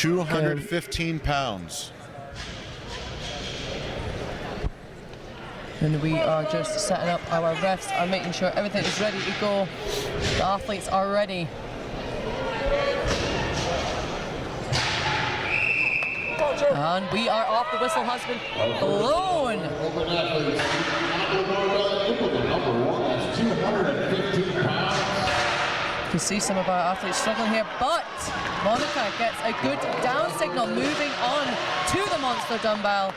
215 pounds. And we are just setting up. Our refs are making sure everything is ready to go. The athletes are ready. And we are off. The whistle has been blown. You can see some of our athletes struggling here, but Monica gets a good down signal, moving on to the monster dumbbell.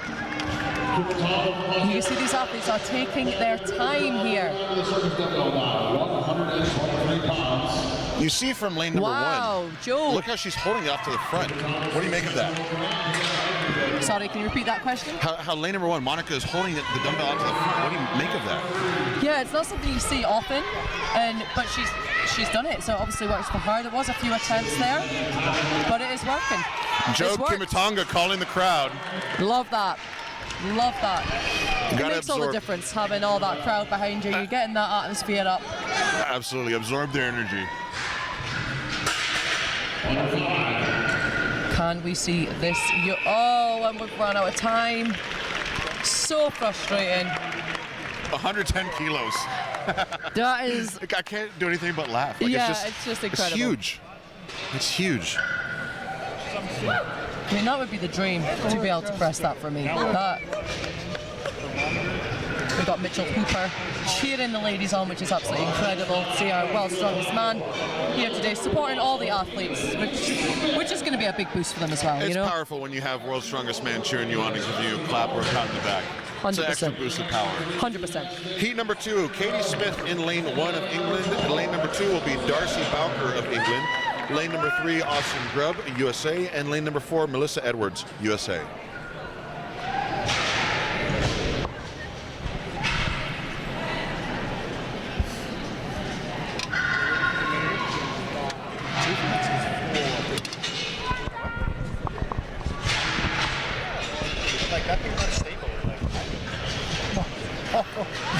You can see these athletes are taking their time here. You see from lane number wow, one. Joe. Look how she's holding it off to the front. What do you make of that? Sorry, can you repeat that question? How lane number one, Monica is holding the dumbbell out to the front. What do you make of that? Yeah, it's not something you see often, but she's done it, so it obviously works for her. There was a few attempts there, but it is working. Joe Kimatonga calling the crowd. Love that. Love that. It makes all the absorb. difference, having all that crowd behind you. You're getting that atmosphere up. Absolutely, absorb their energy. Can we see this? Oh, and we've run out of time. So frustrating. 110 kilos. That is... I can't do anything but laugh. Like, yeah, it's just incredible. It's huge. It's huge. I mean, that would be the dream, to be able to press that for me. We got Mitchell Hooper cheering the ladies on, which is absolutely incredible. See our world's strongest man here today, supporting all the athletes, which is going to be a big boost for them as well. It's you know? powerful when you have world's strongest man cheering you on and give you a clap or a pat in the back. 100%. It's an extra boost of power. 100%. Heat number 2, Katie Smith in lane 1 of England. Lane number 2 will be Darcy Bowker of England. Lane number 3, Austin Grubb, USA. And lane number 4, Melissa Edwards, USA.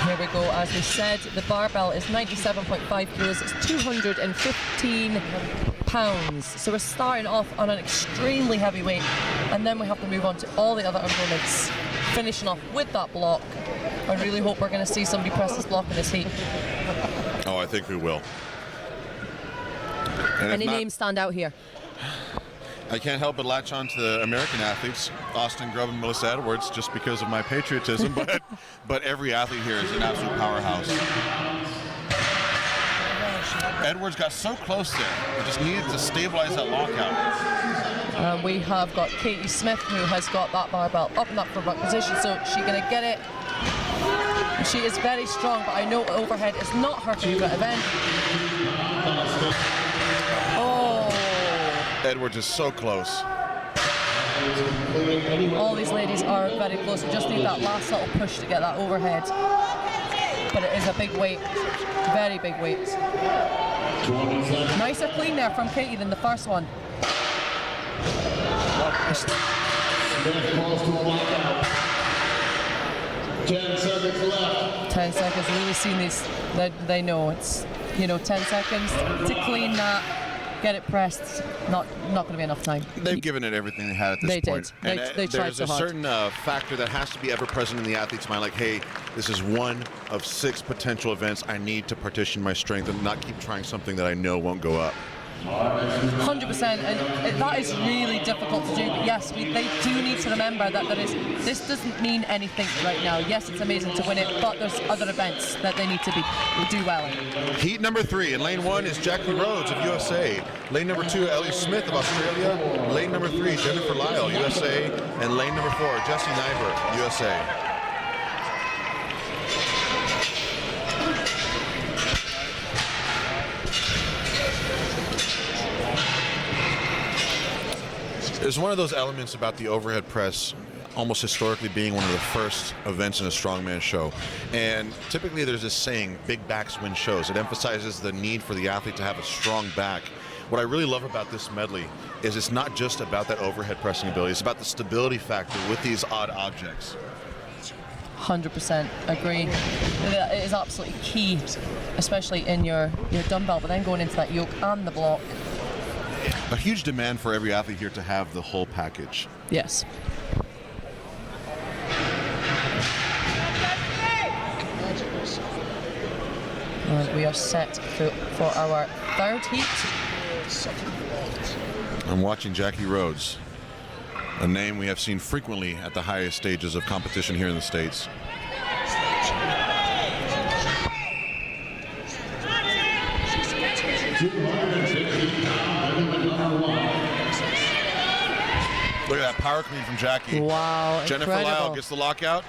Here we go. As we said, the barbell is 97.5 kilos. It's 215 pounds. So we're starting off on an extremely heavy weight, and then we have to move on to all the other opponents, finishing off with that block. I really hope we're going to see somebody press this block in this heat. Oh, I think we will. And Any names stand out here? I can't help but latch on to the American athletes, Austin Grubb and Melissa Edwards, just because of my patriotism, but every athlete here is an absolute powerhouse. Edwards got so close there, but just needed to stabilize that lockout. We have got Katie Smith, who has got that barbell up in that front position, so she's going to get it. She is very strong, but I know overhead is not her favorite event. Edwards is so close. All these ladies are very close. We just need that last little push to get that overhead. But it is a big weight, very big weight. Nicer clean there from Katie than the first one. 10 seconds left. 10 seconds, really seeing these, they know it's, 10 seconds to clean that. Get it pressed, not going to be enough time. They've given it everything they had at this point. They tried so hard. There's a certain factor that has to be ever present in the athlete's mind, like, hey, this is one of 6 potential events. I need to partition my strength and not keep trying something that I know won't go up. 100%, and that is really difficult to do. But yes, they do need to remember that this doesn't mean anything right now. Yes, it's amazing to win it, but there's other events that they need to do well in. Heat number 3 in lane 1 is Jackie Rhodes of USA. Lane number 2, Ellie Smith of Australia. Lane number 3, Jennifer Lyle, USA. And lane number 4, Jessie Nyberg, USA. There's one of those elements about the overhead press, almost historically being one of the first events in a strongman show. And typically there's this saying, big backs win shows. It emphasizes the need for the athlete to have a strong back. What I really love about this medley is it's not just about that overhead pressing ability, it's about the stability factor with these odd objects. 100% agree. It is absolutely key, especially in your dumbbell, but then going into that yoke and the block. A huge demand for every athlete here to have the whole package. Yes. And we are set for our third heat. I'm watching Jackie Rhodes, a name we have seen frequently at the highest stages of competition here in the States. Look at that power clean from Jackie. Wow, Jennifer incredible. Lyle gets the lockout.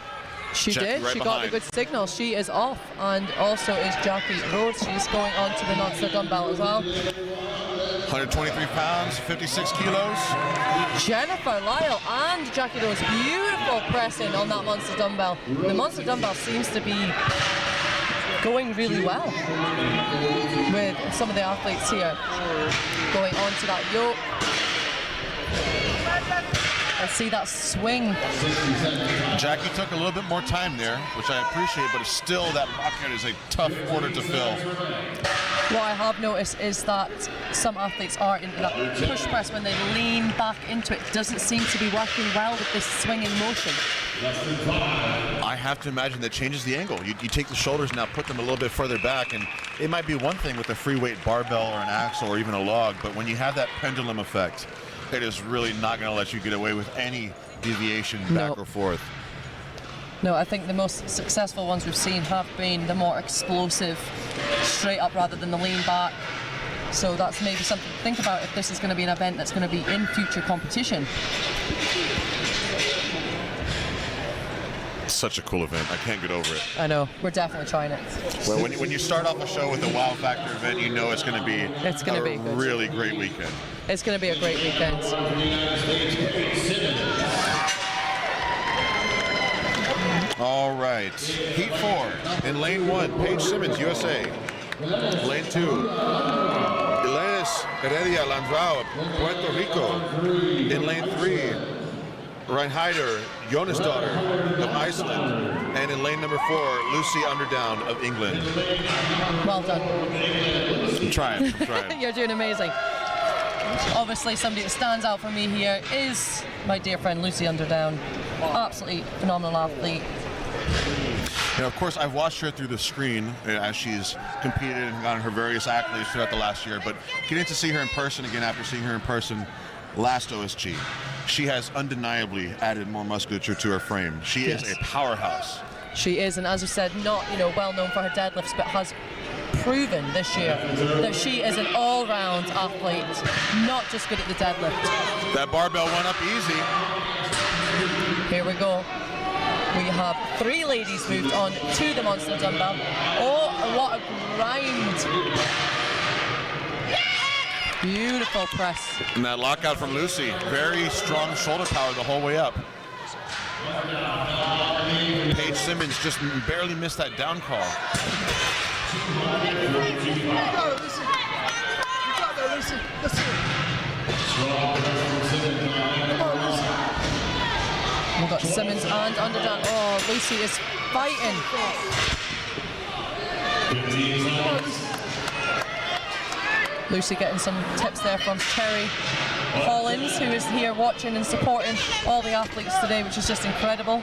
She Jackie did. right She got behind. the good signal. She is off, and also is Jackie Rhodes. She's going on to the monster dumbbell as well. 123 pounds, 56 kilos. Jennifer Lyle and Jackie Rhodes, beautiful pressing on that monster dumbbell. The monster dumbbell seems to be going really well with some of the athletes here going on to that yoke. I see that swing. Jackie took a little bit more time there, which I appreciate, but still that lockout is a tough order to fill. What I have noticed is that some athletes are in that push press when they lean back into it. Doesn't seem to be working well with this swinging motion. I have to imagine that changes the angle. You take the shoulders now, put them a little bit further back, and it might be one thing with a free weight barbell or an axle or even a log, but when you have that pendulum effect, it is really not going to let you get away with any deviation back or forth. No, I think the most successful ones we've seen have been the more explosive, straight up rather than the lean back. So that's maybe something to think about if this is going to be an event that's going to be in future competition. Such a cool event. I can't get over it. I know. We're definitely trying it. Well, when you start off a show with a wow factor event, you know it's going to be a really great weekend. It's going to be a great weekend. All right. Heat 4 in lane 1, Paige Simmons, USA. Lane 2, Elias Heredia Landrao, Puerto Rico. In lane 3, Reinheider Jónsdóttir of Iceland. And in lane number 4, Lucy Underdown of England. Well done. I'm trying. You're doing amazing. Obviously, somebody that stands out for me here is my dear friend Lucy Underdown. Absolutely phenomenal athlete. You know, of course, I've watched her through the screen as she's competed and gotten her various accolades throughout the last year, but getting to see her in person again after seeing her in person last OSG, she has undeniably added more musculature to her frame. She is a powerhouse. She is, and as you said, not well known for her deadlifts, but has proven this year that she is an all-round athlete, not just good at the deadlift. That barbell went up easy. Here we go. We have 3 ladies moved on to the monster dumbbell. Oh, what a grind. Beautiful press. And that lockout from Lucy. Very strong shoulder power the whole way up. Paige Simmons just barely missed that down call. We've got Simmons and Underdown. Oh, Lucy is fighting. Lucy getting some tips there from Terry Hollins, who is here watching and supporting all the athletes today, which is just incredible.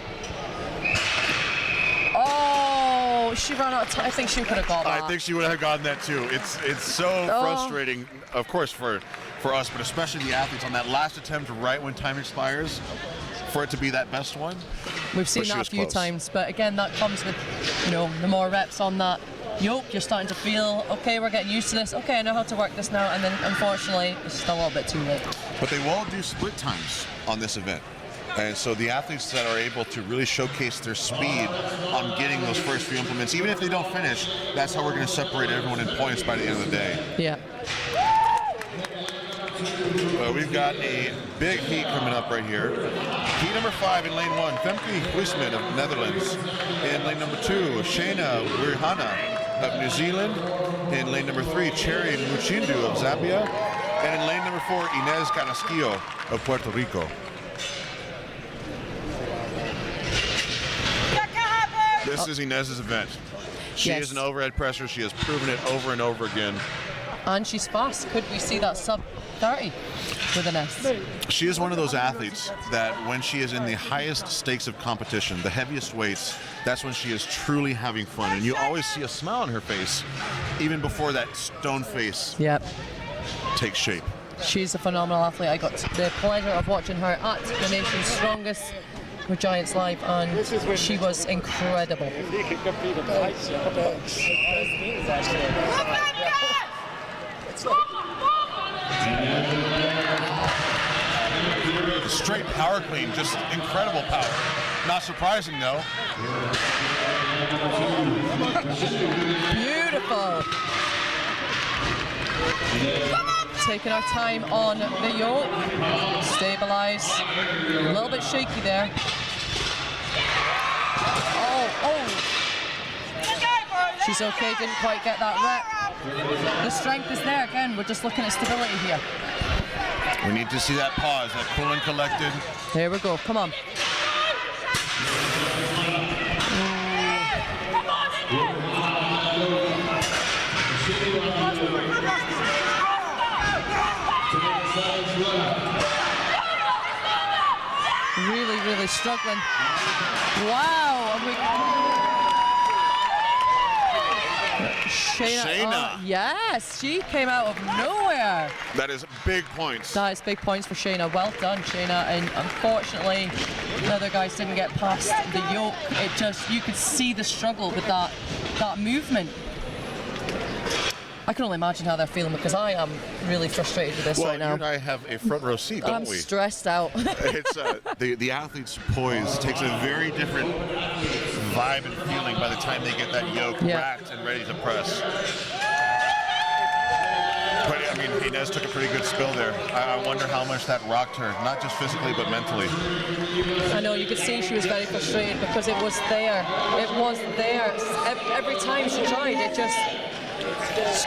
Oh, she ran out of time. I think she could have got that. I think she would have gotten that too. It's so frustrating, of course, for us, but especially the athletes on that last attempt right when time expires, for it to be that best one. We've seen that a few times, but again, that comes with, the more reps on that yoke. You're starting to feel, okay, we're getting used to this. Okay, I know how to work this now, and then unfortunately, it's still a little bit too late. But they will do split times on this event. And so the athletes that are able to really showcase their speed on getting those first few implements, even if they don't finish, that's how we're going to separate everyone in points by the end of the day. Yeah. We've got a big heat coming up right here. Heat number 5 in lane 1, Femke Huisman of Netherlands. In lane number 2, Shayna Wirhana of New Zealand. In lane number 3, Cherry Muchindu of Zambia. And in lane number 4, Inez Canasquillo of Puerto Rico. This is Inez's event. She is an overhead presser. She has proven it over and over again. And she's fast. Could we see that sub 30 with an S? She is one of those athletes that when she is in the highest stakes of competition, the heaviest weights, that's when she is truly having fun. And you always see a smile on her face, even before that stone face takes shape. She's a phenomenal athlete. I got the pleasure of watching her at the nation's strongest with Giants Live, and she was incredible. Straight power clean, just incredible power. Not surprising though. Beautiful. Taking our time on the yoke. Stabilize. A little bit shaky there. Oh. She's okay, didn't quite get that rep. The strength is there. Again, we're just looking at stability here. We need to see that pause, that cool and collected. Here we go, come on. Really struggling. Wow. Shayna. Yes, she came out of nowhere. That is big points. That is big points for Shayna. Well done, Shayna. And unfortunately, the other guys didn't get past the yoke. It just, you could see the struggle with that movement. I can only imagine how they're feeling, because I am really frustrated with this right now. You and I have a front row seat, don't we? I'm stressed out. It's the athlete's poise takes a very different vibe and feeling by the time they get that yoke racked and ready to press. But I mean, Inez took a pretty good spill there. I wonder how much that rocked her, not just physically but mentally. I know, you could see she was very frustrated because it was there. It was there. Every time she tried, it just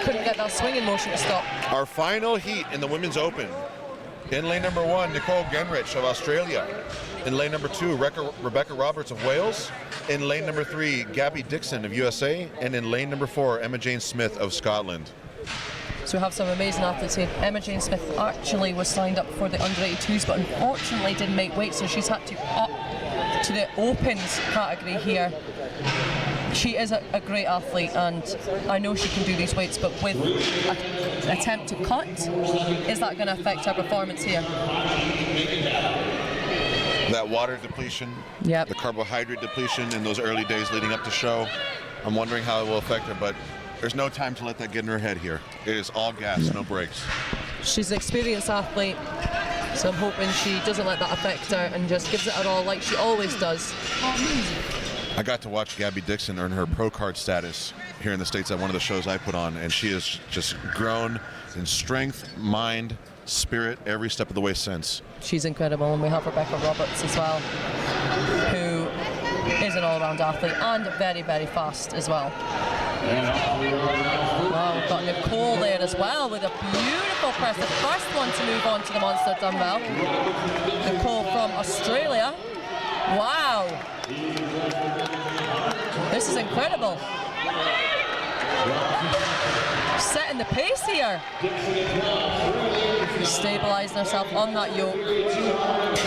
couldn't get that swinging motion to stop. Our final heat in the Women's Open. In lane number 1, Nicole Genrich of Australia. In lane number 2, Rebecca Roberts of Wales. In lane number 3, Gabby Dixon of USA. And in lane number 4, Emma Jane Smith of Scotland. So we have some amazing athletes here. Emma Jane Smith actually was signed up for the under-82s, but unfortunately didn't make weight, so she's had to up to the Opens category here. She is a great athlete, and I know she can do these weights, but with an attempt to cut, is that going to affect her performance here? That water depletion, the carbohydrate depletion in those early days leading up to show, I'm wondering how it will affect her, but there's no time to let that get in her head here. It is all gas, no brakes. She's an experienced athlete, so I'm hoping she doesn't let that affect her and just gives it her all like she always does. I got to watch Gabby Dixon earn her pro card status here in the States at one of the shows I put on, and she has just grown in strength, mind, spirit, every step of the way since. She's incredible, and we have Rebecca Roberts as well, who is an all-round athlete and very, very fast as well. Wow, we've got Nicole there as well with a beautiful press, the first one to move on to the monster dumbbell. Nicole from Australia. Wow. This is incredible. Setting the pace here. Stabilizing herself on that yoke.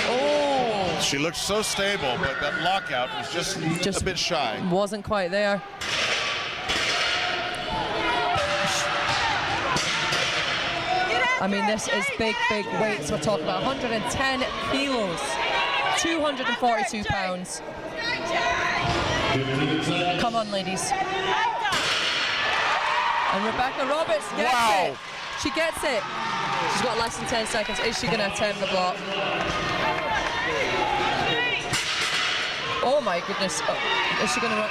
Oh. She looked so stable, but that lockout was just a bit shy. Wasn't quite there. I mean, this is big weights. We're talking about 110 kilos, 242 pounds. Come on, ladies. And Rebecca Roberts gets it. She gets it. She's got less than 10 seconds. Is she going to attempt the block? Oh my goodness. Is she going to...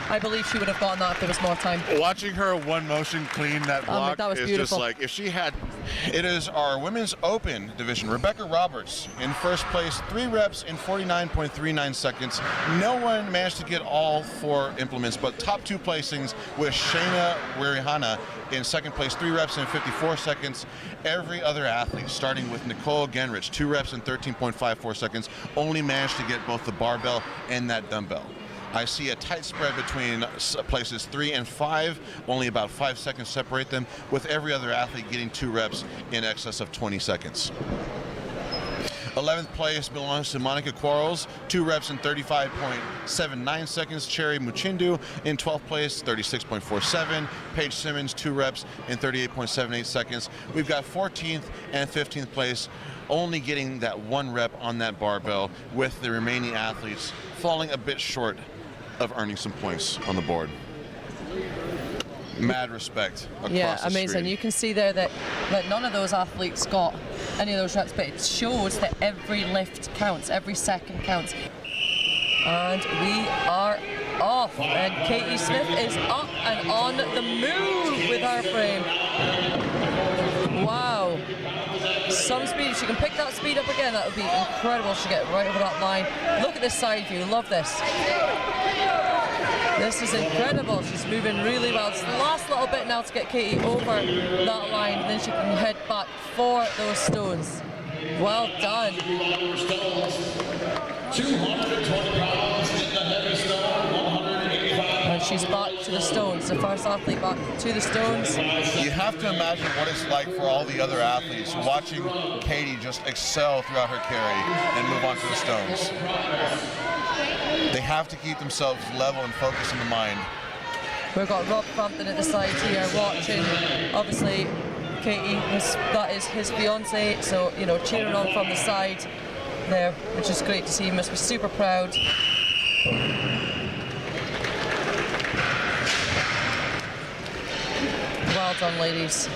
I believe she would have gotten that if there was more time. Watching her one motion clean that block that was is beautiful. Just like, if she had, it is our Women's Open division. Rebecca Roberts in first place, 3 reps in 49.39 seconds. No one managed to get all 4 implements, but top 2 placings with Shayna Wirihana in second place, 3 reps in 54 seconds. Every other athlete, starting with Nicole Genrich, 2 reps in 13.54 seconds, only managed to get both the barbell and that dumbbell. I see a tight spread between places 3 and 5, only about 5 seconds separate them, with every other athlete getting 2 reps in excess of 20 seconds. 11th place belongs to Monica Quarles, 2 reps in 35.79 seconds. Cherry Muchindu in 12th place, 36.47. Paige Simmons, 2 reps in 38.78 seconds. We've got 14th and 15th place only getting that 1 rep on that barbell, with the remaining athletes falling a bit short of earning some points on the board. Mad respect across the amazing. screen. You can see there that none of those athletes got any of those reps, but it shows that every lift counts, every second counts. And we are off, and Katie Smith is up and on the move with her frame. Wow. Some speed. She can pick that speed up again. That would be incredible. She get right over that line. Look at this side view. Love this. This is incredible. She's moving really well. It's the last little bit now to get Katie over that line, and then she can head back for those stones. Well done. 220 pounds in the heavy stone, 185. And she's back to the stones. The first athlete back to the stones. You have to imagine what it's like for all the other athletes watching Katie just excel throughout her carry and move on to the stones. They have to keep themselves level and focused in the mind. We've got Rob Frampton at the side here watching. Obviously, Katie, that is his fiance, so, you know, cheering on from the side there, which is great to see. He must be super proud. Well done, ladies.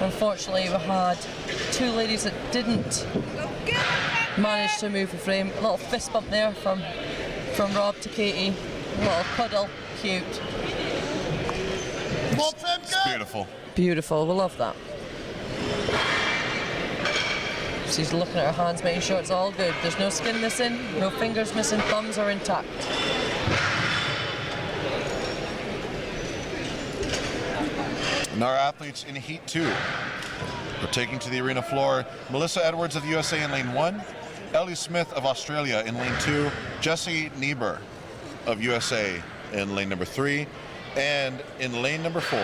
Unfortunately, we had 2 ladies that didn't manage to move the frame. A little fist bump there from Rob to Katie. A little cuddle. Cute. It's beautiful. Beautiful. We love that. She's looking at her hands, making sure it's all good. There's no skin missing, no fingers missing, thumbs are intact. And our athletes in Heat 2 are taking to the arena floor Melissa Edwards of the USA in lane 1, Ellie Smith of Australia in lane 2, Jessie Niebuhr of USA in lane number 3, and in lane number 4,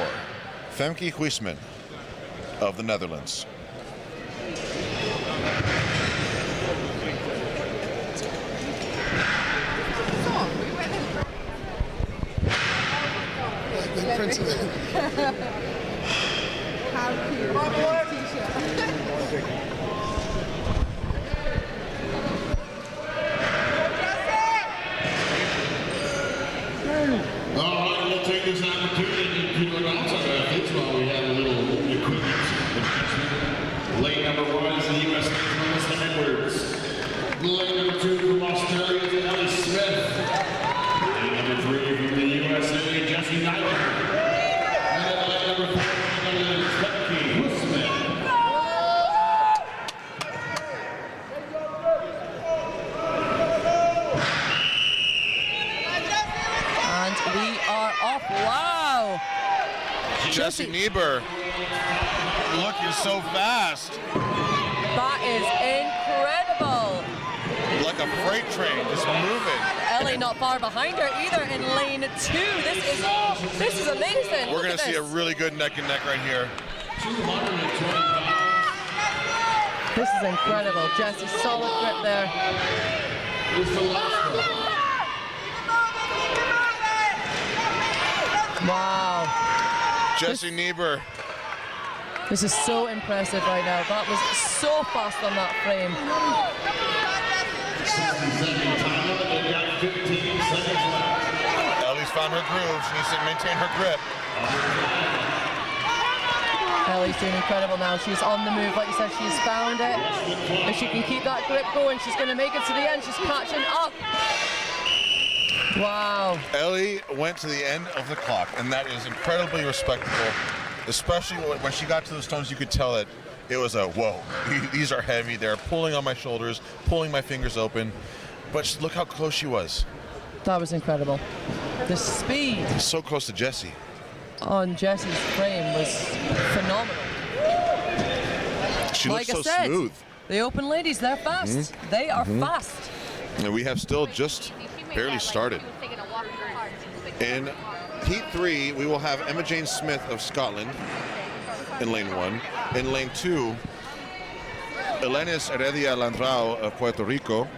Femke Huisman of the Netherlands. We'll take this opportunity to announce our athletes while we have a little equipment adjustment. Lane number 1 is the USA Melissa Edwards. Lane number 2 from Australia is Ellie Smith. Lane number 3 from the USA, Jessie Niebuhr. And then lane number 4 from the Femke Huisman. And we are off. Wow! Jessie Niebuhr, looking so fast, That is incredible. like a freight train, just moving. Ellie not far behind her either in lane 2. This is amazing. We're Look going at to see a this. really good neck and neck right here. 220 pounds. This is incredible. Jessie, solid grip there. Is the last one. Wow. Jessie Niebuhr. This is so impressive right now. That was so fast on that frame. 60-second timer. They've got 15 seconds left. Ellie's found her groove. She needs to maintain her grip. Ellie's doing incredible now. She's on the move, like you said. She's found it. If she can keep that grip going, she's going to make it to the end. She's catching up. Wow. Ellie went to the end of the clock, and that is incredibly respectable. Especially when she got to those stones, you could tell that it was a, whoa, these are heavy. They're pulling on my shoulders, pulling my fingers open. But look how close she was. That was incredible. The speed So close to Jessie. on Jessie's frame was phenomenal. She Like looks I so said, smooth. The open ladies, they're fast. They are fast. And we have still just barely started. In Heat 3, we will have Emma Jane Smith of Scotland in lane 1. In lane 2, Elenis Heredia Landrau of Puerto Rico.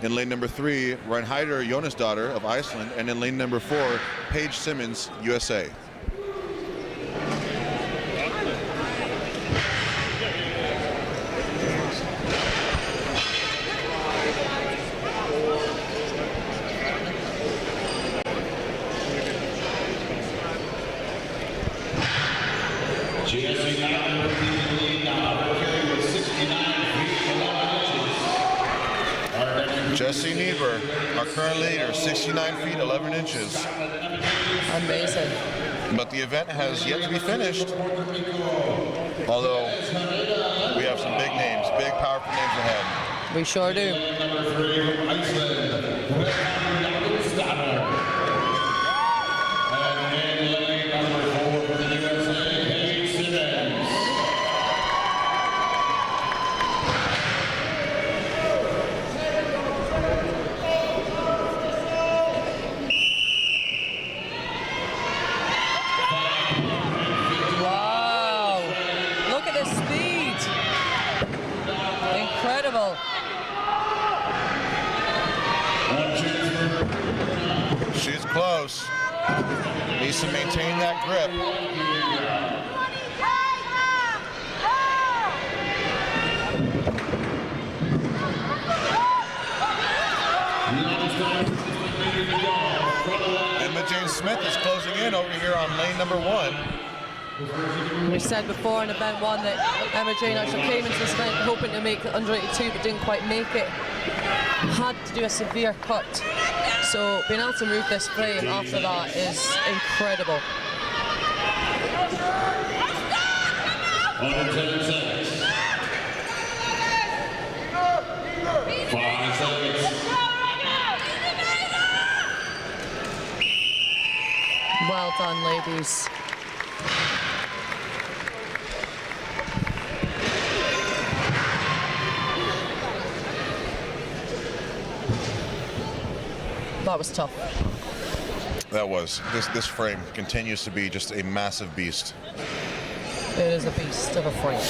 In lane number 3, Reinheider Jónasdóttir of Iceland. And in lane number 4, Paige Simmons, USA. Jesse Niebuhr, our current leader, 69 feet 11 inches. Amazing. But the event has yet to be finished. Although we have some big names, big powerful names ahead. We sure do. Incredible. She's close. Needs to maintain that grip. Emma Jane Smith is closing in over here on lane number 1. We said before in event 1 that Emma Jane actually came into this event hoping to make the under 82 but didn't quite make it. Had to do a severe cut. So being able to move this frame after that is incredible. 110 seconds. 5 seconds. Well done, ladies. That was tough. That was. This frame continues to be just a massive beast. It is a beast of a frame.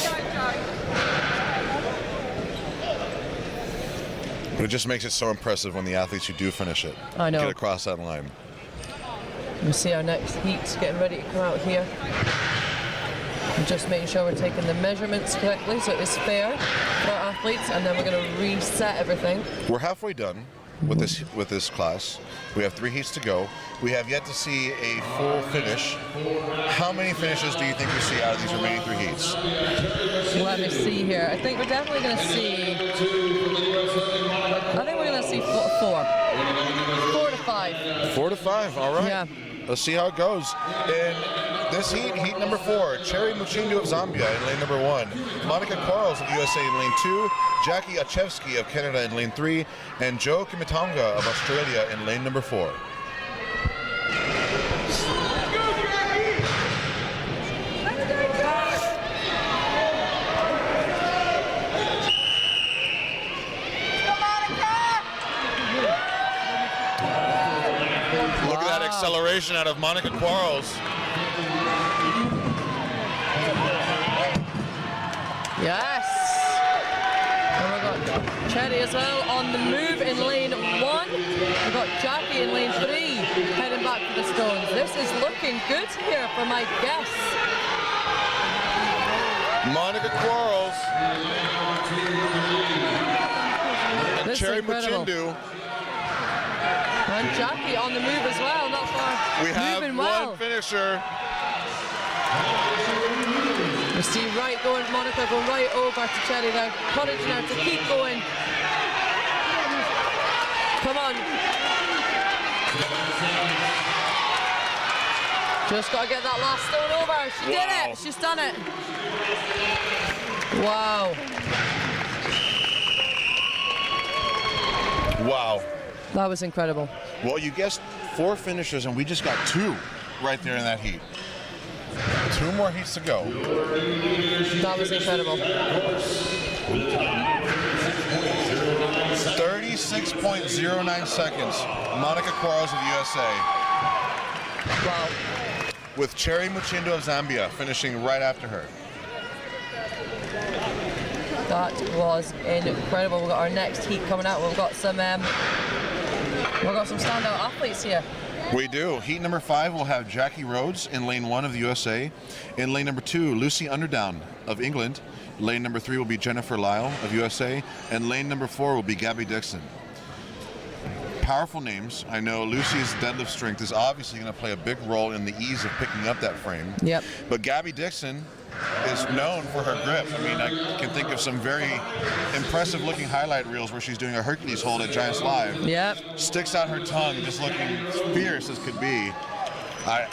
But it just makes it so impressive when the athletes who do finish it I know. get across that line. We see our next heat getting ready to come out here. I'm just making sure we're taking the measurements correctly so it's fair for our athletes, and then we're going to reset everything. We're halfway done with this class. We have 3 heats to go. We have yet to see a full finish. How many finishes do you think we see out of these remaining 3 heats? Let me see here. I think we're definitely going to see. I think we're going to see 4 to 5. 4 to 5. All right. Yeah. Let's see how it goes. In this heat, heat number 4, Cherry Muchindu of Zambia in lane number 1, Monica Quarles of the USA in lane 2, Jackie Achevsky of Canada in lane 3, and Joe Kimitonga of Australia in lane number 4. Look at that acceleration out of Monica Quarles. Yes. And we've got Cherry as well on the move in lane 1. We've got Jackie in lane 3 heading back for the stones. This is looking good here for my guests. Monica Quarles and This is Cherry incredible. Muchindu. And Jackie on the move as well. Not far. We have moving one well. finisher. You see Monica going right over to Cherry there, encouraging her to keep going. Come on. Just got to get that last stone over. She did it. She's done it. Wow. Wow. That was incredible. Well, you guessed 4 finishers, and we just got 2 right there in that heat. 2 more heats to go. That was incredible. 36.09 seconds. Monica Quarles of the USA. Wow. with Cherry Muchindo of Zambia finishing right after her. That was incredible. We've got our next heat coming out. We've got some standout athletes here. We do. Heat number 5 will have Jackie Rhodes in lane 1 of the USA. In lane number 2, Lucy Underdown of England. Lane number 3 will be Jennifer Lyle of USA. And lane number 4 will be Gabby Dixon. Powerful names. I know Lucy's deadlift strength is obviously going to play a big role in the ease of picking up that frame. Yep. But Gabby Dixon is known for her grip. I mean, I can think of some very impressive looking highlight reels where she's doing a Hercules hold at Giants Live. Yep. Sticks out her tongue, just looking fierce as could be. I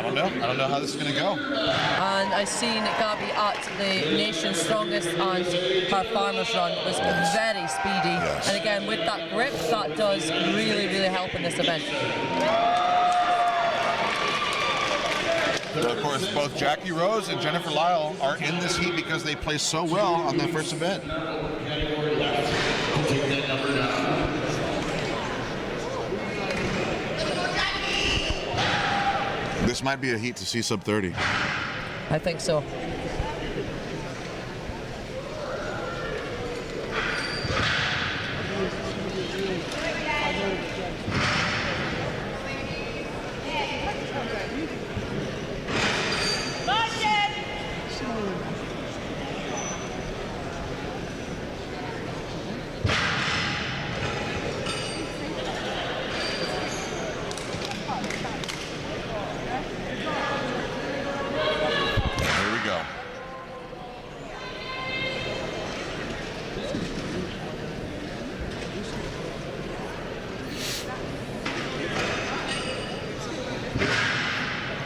don't know. I don't know how this is going to go. And I seen Gabby at the nation's strongest, and her farmer's run was very speedy. Yes. And again, with that grip, that does really, really help in this event. But of course, both Jackie Rose and Jennifer Lyle are in this heat because they play so well on their first event. This might be a heat to see sub 30. I think so.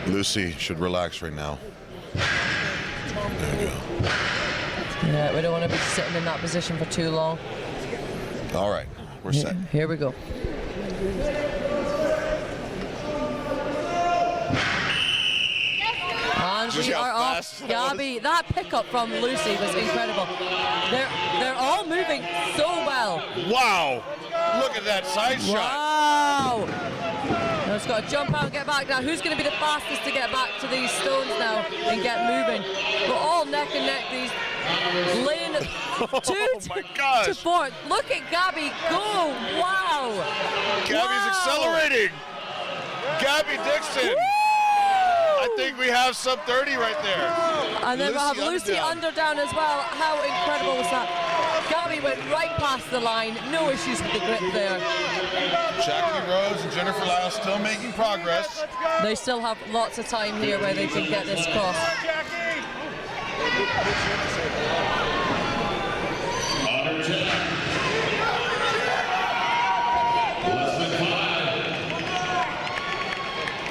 Lucy should relax right now. There you go. Yeah, we don't want to be sitting in that position for too long. All right, we're set. Here we go. And we are off. Gabby, that pickup from Lucy was incredible. They're all moving so well. Wow! Look at that side shot. Wow! Now it's got to jump out and get back. Now who's going to be the fastest to get back to these stones now and get moving? We're all neck and neck. These lane to 4. Look at Gabby go! Wow! Gabby's accelerating. Gabby Dixon. Woo! I think we have sub 30 right there. And then we'll have Lucy Underdown as well. How incredible was that? Gabby went right past the line. No issues with the grip there. Jackie Rose and Jennifer Lyle still making progress. They still have lots of time here where they can get this cross.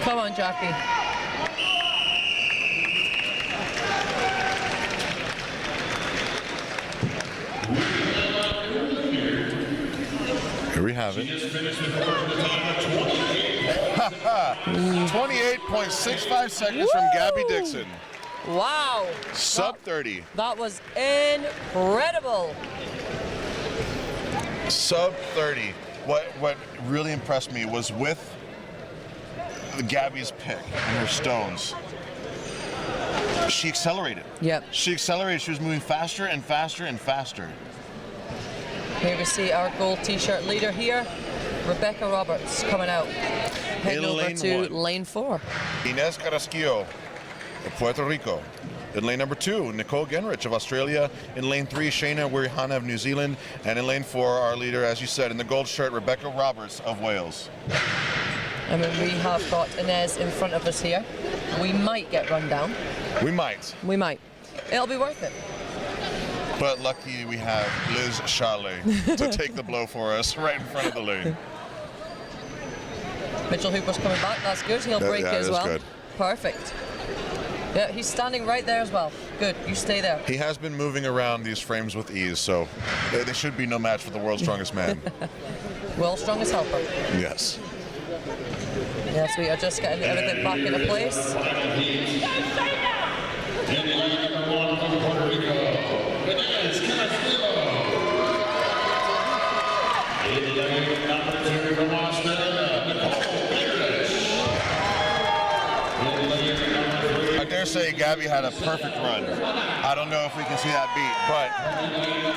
Come on, Jackie. Here we have it. 28.65 seconds from Gabby Dixon. Wow. Sub 30. That was incredible. Sub 30. What really impressed me was with Gabby's pick and her stones. She accelerated. Yep. She accelerated. She was moving faster and faster and faster. Here we see our gold t-shirt leader here, Rebecca Roberts, coming out. Heading over to lane 4. Inez Carrasquillo of Puerto Rico. In lane number 2, Nicole Genrich of Australia. In lane 3, Shayna Wirihana of New Zealand. And in lane 4, our leader, as you said, in the gold shirt, Rebecca Roberts of Wales. I mean, we have got Inez in front of us here. We might get run down. We might. We might. It'll be worth it. But lucky we have Liz Charlet to take the blow for us right in front of the lane. Mitchell Hooper's coming back. That's good. He'll break it as well. Good. Perfect. Yeah, he's standing right there as well. Good. You stay there. He has been moving around these frames with ease, so they should be no match for the world's strongest man. World's strongest helper. Yes. Yes, we are just getting everything back into place. say Gabby had a perfect run. I don't know if we can see that beat, but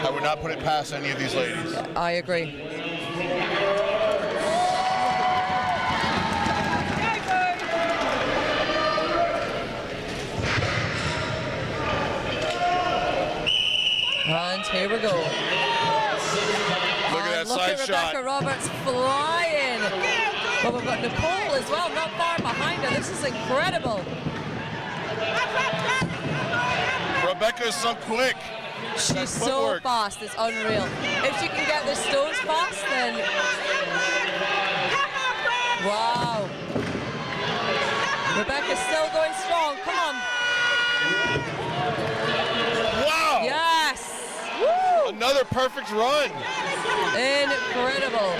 I would not put it past any of these ladies. I agree. And here we go. Look at that side shot. Rebecca Roberts flying. But we've got Nicole as well, not far behind her. This is incredible. Rebecca is so quick. She's so fast, it's unreal. If she can get the stones fast, then... Wow. Rebecca's still going strong, come on. Wow! Yes! Woo! Another perfect run. Incredible.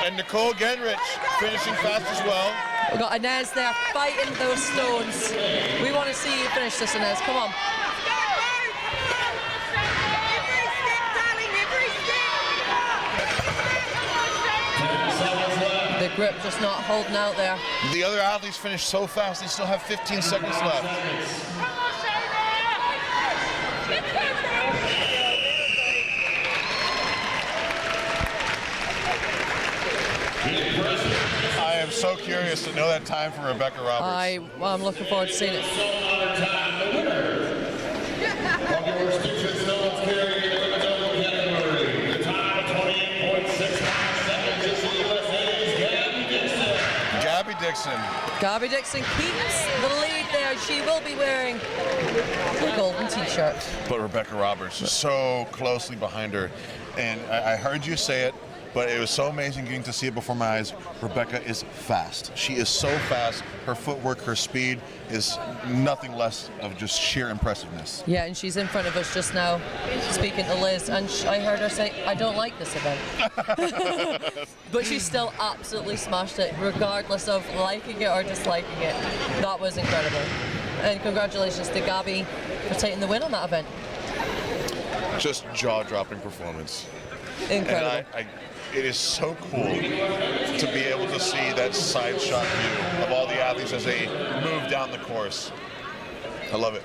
And Nicole Genrich finishing fast as well. We've got Inez there fighting those stones. We want to see you finish this, Inez, come on. The grip just not holding out there. The other athletes finished so fast, they still have 15 seconds left. I am so curious to know that time for Rebecca Roberts. I'm looking forward to seeing it. Gabby Dixon keeps the lead there. She will be wearing the golden t-shirt. But Rebecca Roberts is so closely behind her. And I heard you say it, but it was so amazing getting to see it before my eyes. Rebecca is fast. She is so fast. Her footwork, her speed is nothing less of just sheer impressiveness. Yeah, and she's in front of us just now speaking to Liz, and I heard her say, I don't like this event. But she still absolutely smashed it, regardless of liking it or disliking it. That was incredible. And congratulations to Gabby for taking the win on that event. Just jaw-dropping performance. Incredible. And it is so cool to be able to see that side shot view of all the athletes as they move down the course. I love it.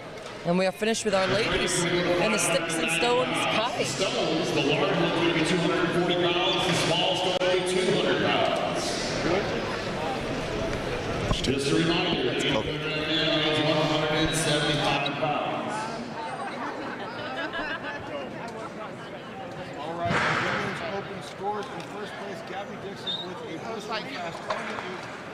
And we are finished with our ladies in the sticks and stones high. Stones, the large one's going to be 240 pounds, the small's going to be 200 pounds. Just a reminder, the man is 175 pounds. All right, women's open scores in first place, Gabby Dixon with a blistering fast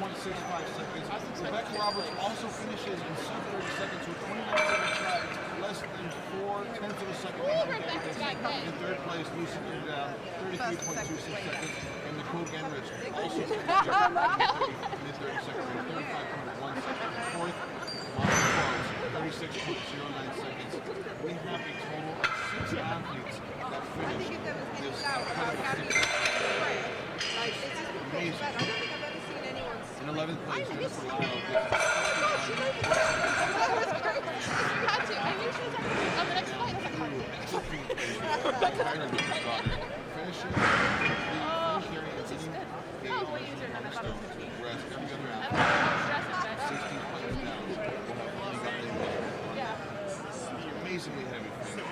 28.65 seconds. Rebecca Roberts also finishes in sub-30 seconds with 29 seconds shy, less than 4/10 of a second behind Gabby Dixon. In third place, Lucy Lindow, 33.26 seconds, and Nicole Genrich also finished mid-30 seconds, 35.1 seconds. Fourth, Molly Close, 36.09 seconds. We have a total of 6 athletes that finished this incredible stick. Amazing. In 11th place, Jennifer Lyle amazingly heavy finish.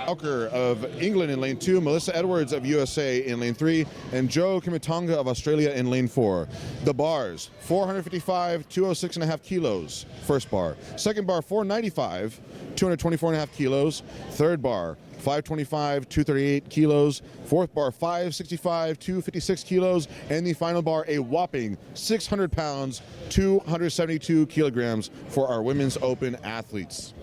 Walker of England in lane 2, Melissa Edwards of USA in lane 3, and Joe Kimitonga of Australia in lane 4. The bars, 455, 206.5 kilos, first bar. Second bar, 495, 224.5 kilos. Third bar, 525, 238 kilos. Fourth bar, 565, 256 kilos. And the final bar, a whopping 600 pounds, 272 kilograms for our women's open athletes.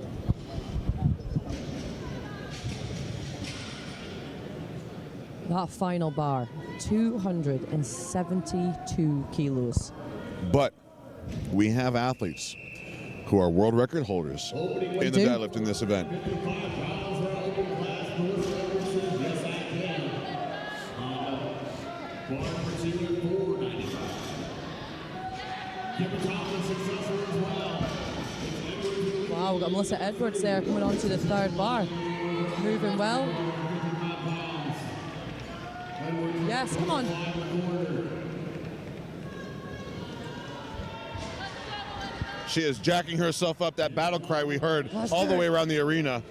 That final bar, 272 kilos. But we have athletes who are world record holders in the deadlift in this event. Wow, we've got Melissa Edwards there coming on to the third bar. Moving well. Yes, gas. Come on. She is jacking herself up. That battle cry we heard That's all the true. way around the arena.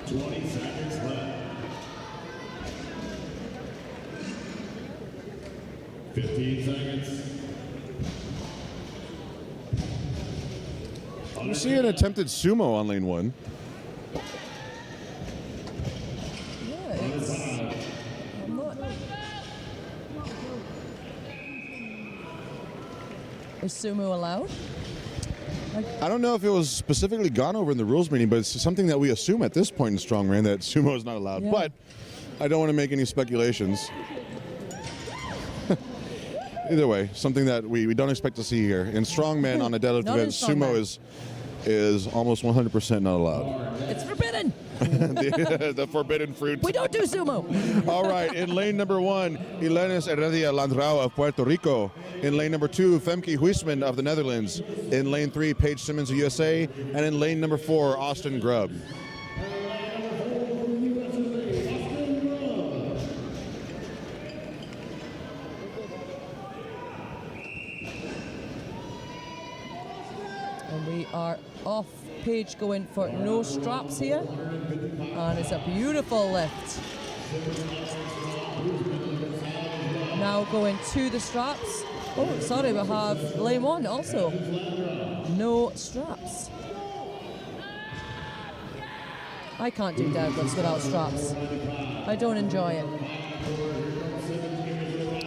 20 seconds left. 15 seconds. You see an attempted sumo on lane 1. Yeah, it's. I'm not. Is sumo allowed? I don't know if it was specifically gone over in the rules meeting, but it's something that we assume at this point in Strongman that sumo is not allowed. Yeah. But I don't want to make any speculations. Either way, something that we don't expect to see here. In Strongman on a deadlift Not in event, sumo Strongman. is almost 100% not allowed. It's forbidden. the forbidden fruit. We don't do sumo. All right, in lane number 1, Elenis Heredia Landrau of Puerto Rico. In lane number 2, Femke Huisman of the Netherlands. In lane 3, Paige Simmons of USA. And in lane number 4, Austin Grubb. And we are off. Paige going for no straps here. And it's a beautiful lift. Now going to the straps. Oh, sorry, we have lane 1 also. No straps. I can't do deadlifts without straps. I don't enjoy it.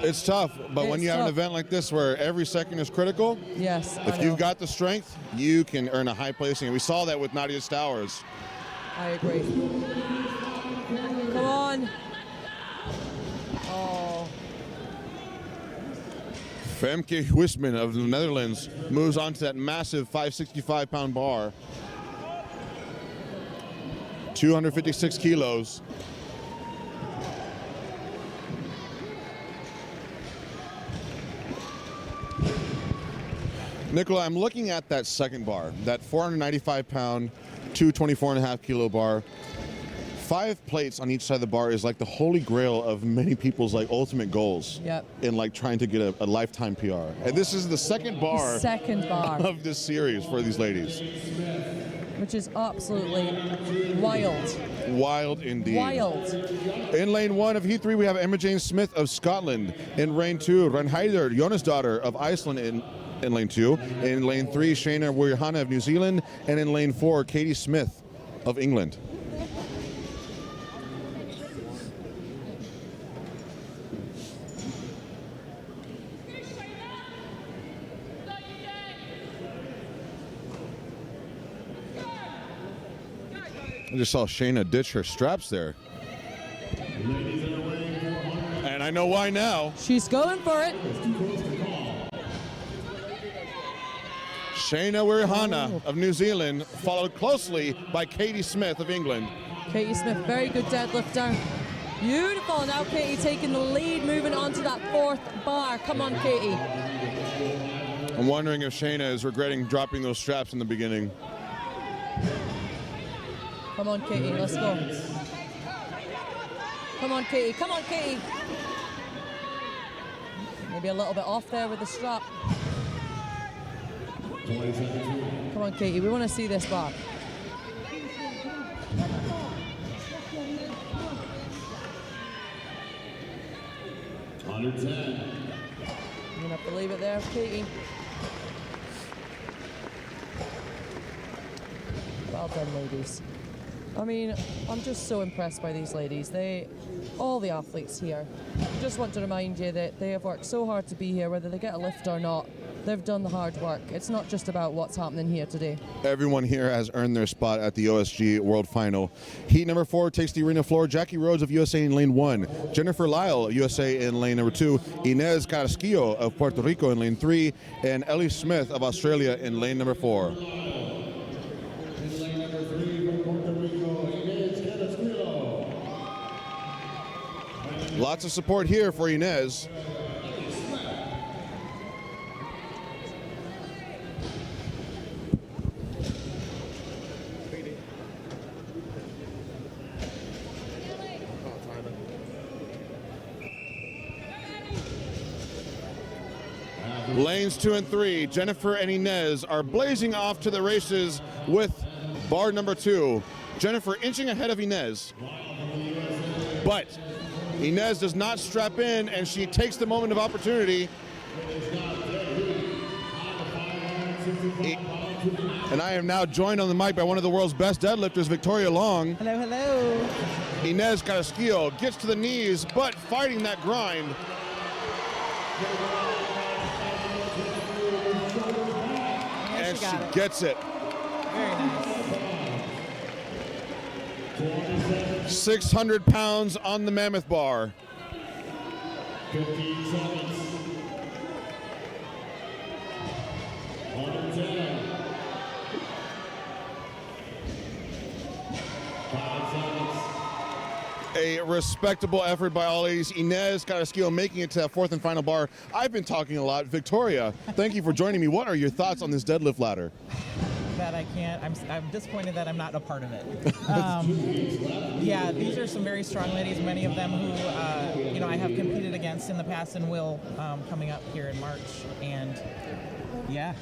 It's tough, but when It's you have an tough. event like this where every second is critical, Yes. if I you've know. got the strength, you can earn a high placing. And we saw that with Nadia Stowers. I agree. Come on. Oh. Femke Huisman of the Netherlands moves on to that massive 565-pound bar. 256 kilos. Nicola, I'm looking at that second bar, that 495-pound, 224.5-kilo bar. 5 plates on each side of the bar is like the holy grail of many people's like ultimate goals. Yep. In like trying to get a lifetime PR. And this is the second bar Second bar, of this series for these ladies. which is absolutely wild. Wild indeed. Wild. In lane 1 of Heat 3, we have Emma Jane Smith of Scotland. In lane 2, Renheider Jonasdottir of Iceland in lane 2. In lane 3, Shayna Wirihana of New Zealand. And in lane 4, Katie Smith of England. I just saw Shayna ditch her straps there. And I know why now. She's going for it. Shayna Wirihana of New Zealand, followed closely by Katie Smith of England. Katie Smith, very good deadlifter. Beautiful. Now Katie taking the lead, moving on to that 4th bar. Come on, Katie. I'm wondering if Shayna is regretting dropping those straps in the beginning. Come on, Katie, let's go. Come on, Katie, come on, Katie. Maybe a little bit off there with the strap. 20 seconds. Come on, Katie, we want to see this bar. Under 10. You're gonna have to leave it there, Katie. Well done, ladies. I mean, I'm just so impressed by these ladies. All the athletes here. I just want to remind you that they have worked so hard to be here, whether they get a lift or not. They've done the hard work. It's not just about what's happening here today. Everyone here has earned their spot at the OSG World Final. Heat number 4 takes the arena floor. Jackie Rhodes of USA in lane 1. Jennifer Lyle of USA in lane number 2. Inez Carrasquillo of Puerto Rico in lane 3. And Ellie Smith of Australia in lane number 4. In lane number 3 from Puerto Rico, Inez Carrasquillo. Lots of support here for Inez. Lanes 2 and 3, Jennifer and Inez are blazing off to the races with bar number 2. Jennifer inching ahead of Inez. But Inez does not strap in, and she takes the moment of opportunity. And I am now joined on the mic by one of the world's best deadlifters, Victoria Long. Hello, hello. Inez Carrasquillo gets to the knees, but fighting that grind. And she gets it. Very nice. 600 pounds on the mammoth bar. 15 seconds. 110. 5 seconds. A respectable effort by all ladies. Inez Carrasquillo making it to that 4th and final bar. I've been talking a lot. Victoria, thank you for joining me. What are your thoughts on this deadlift ladder? That I can't. I'm disappointed that I'm not a part of it. Yeah, these are some very strong ladies. Many of them who, I have competed against in the past and will coming up here in March. And yeah.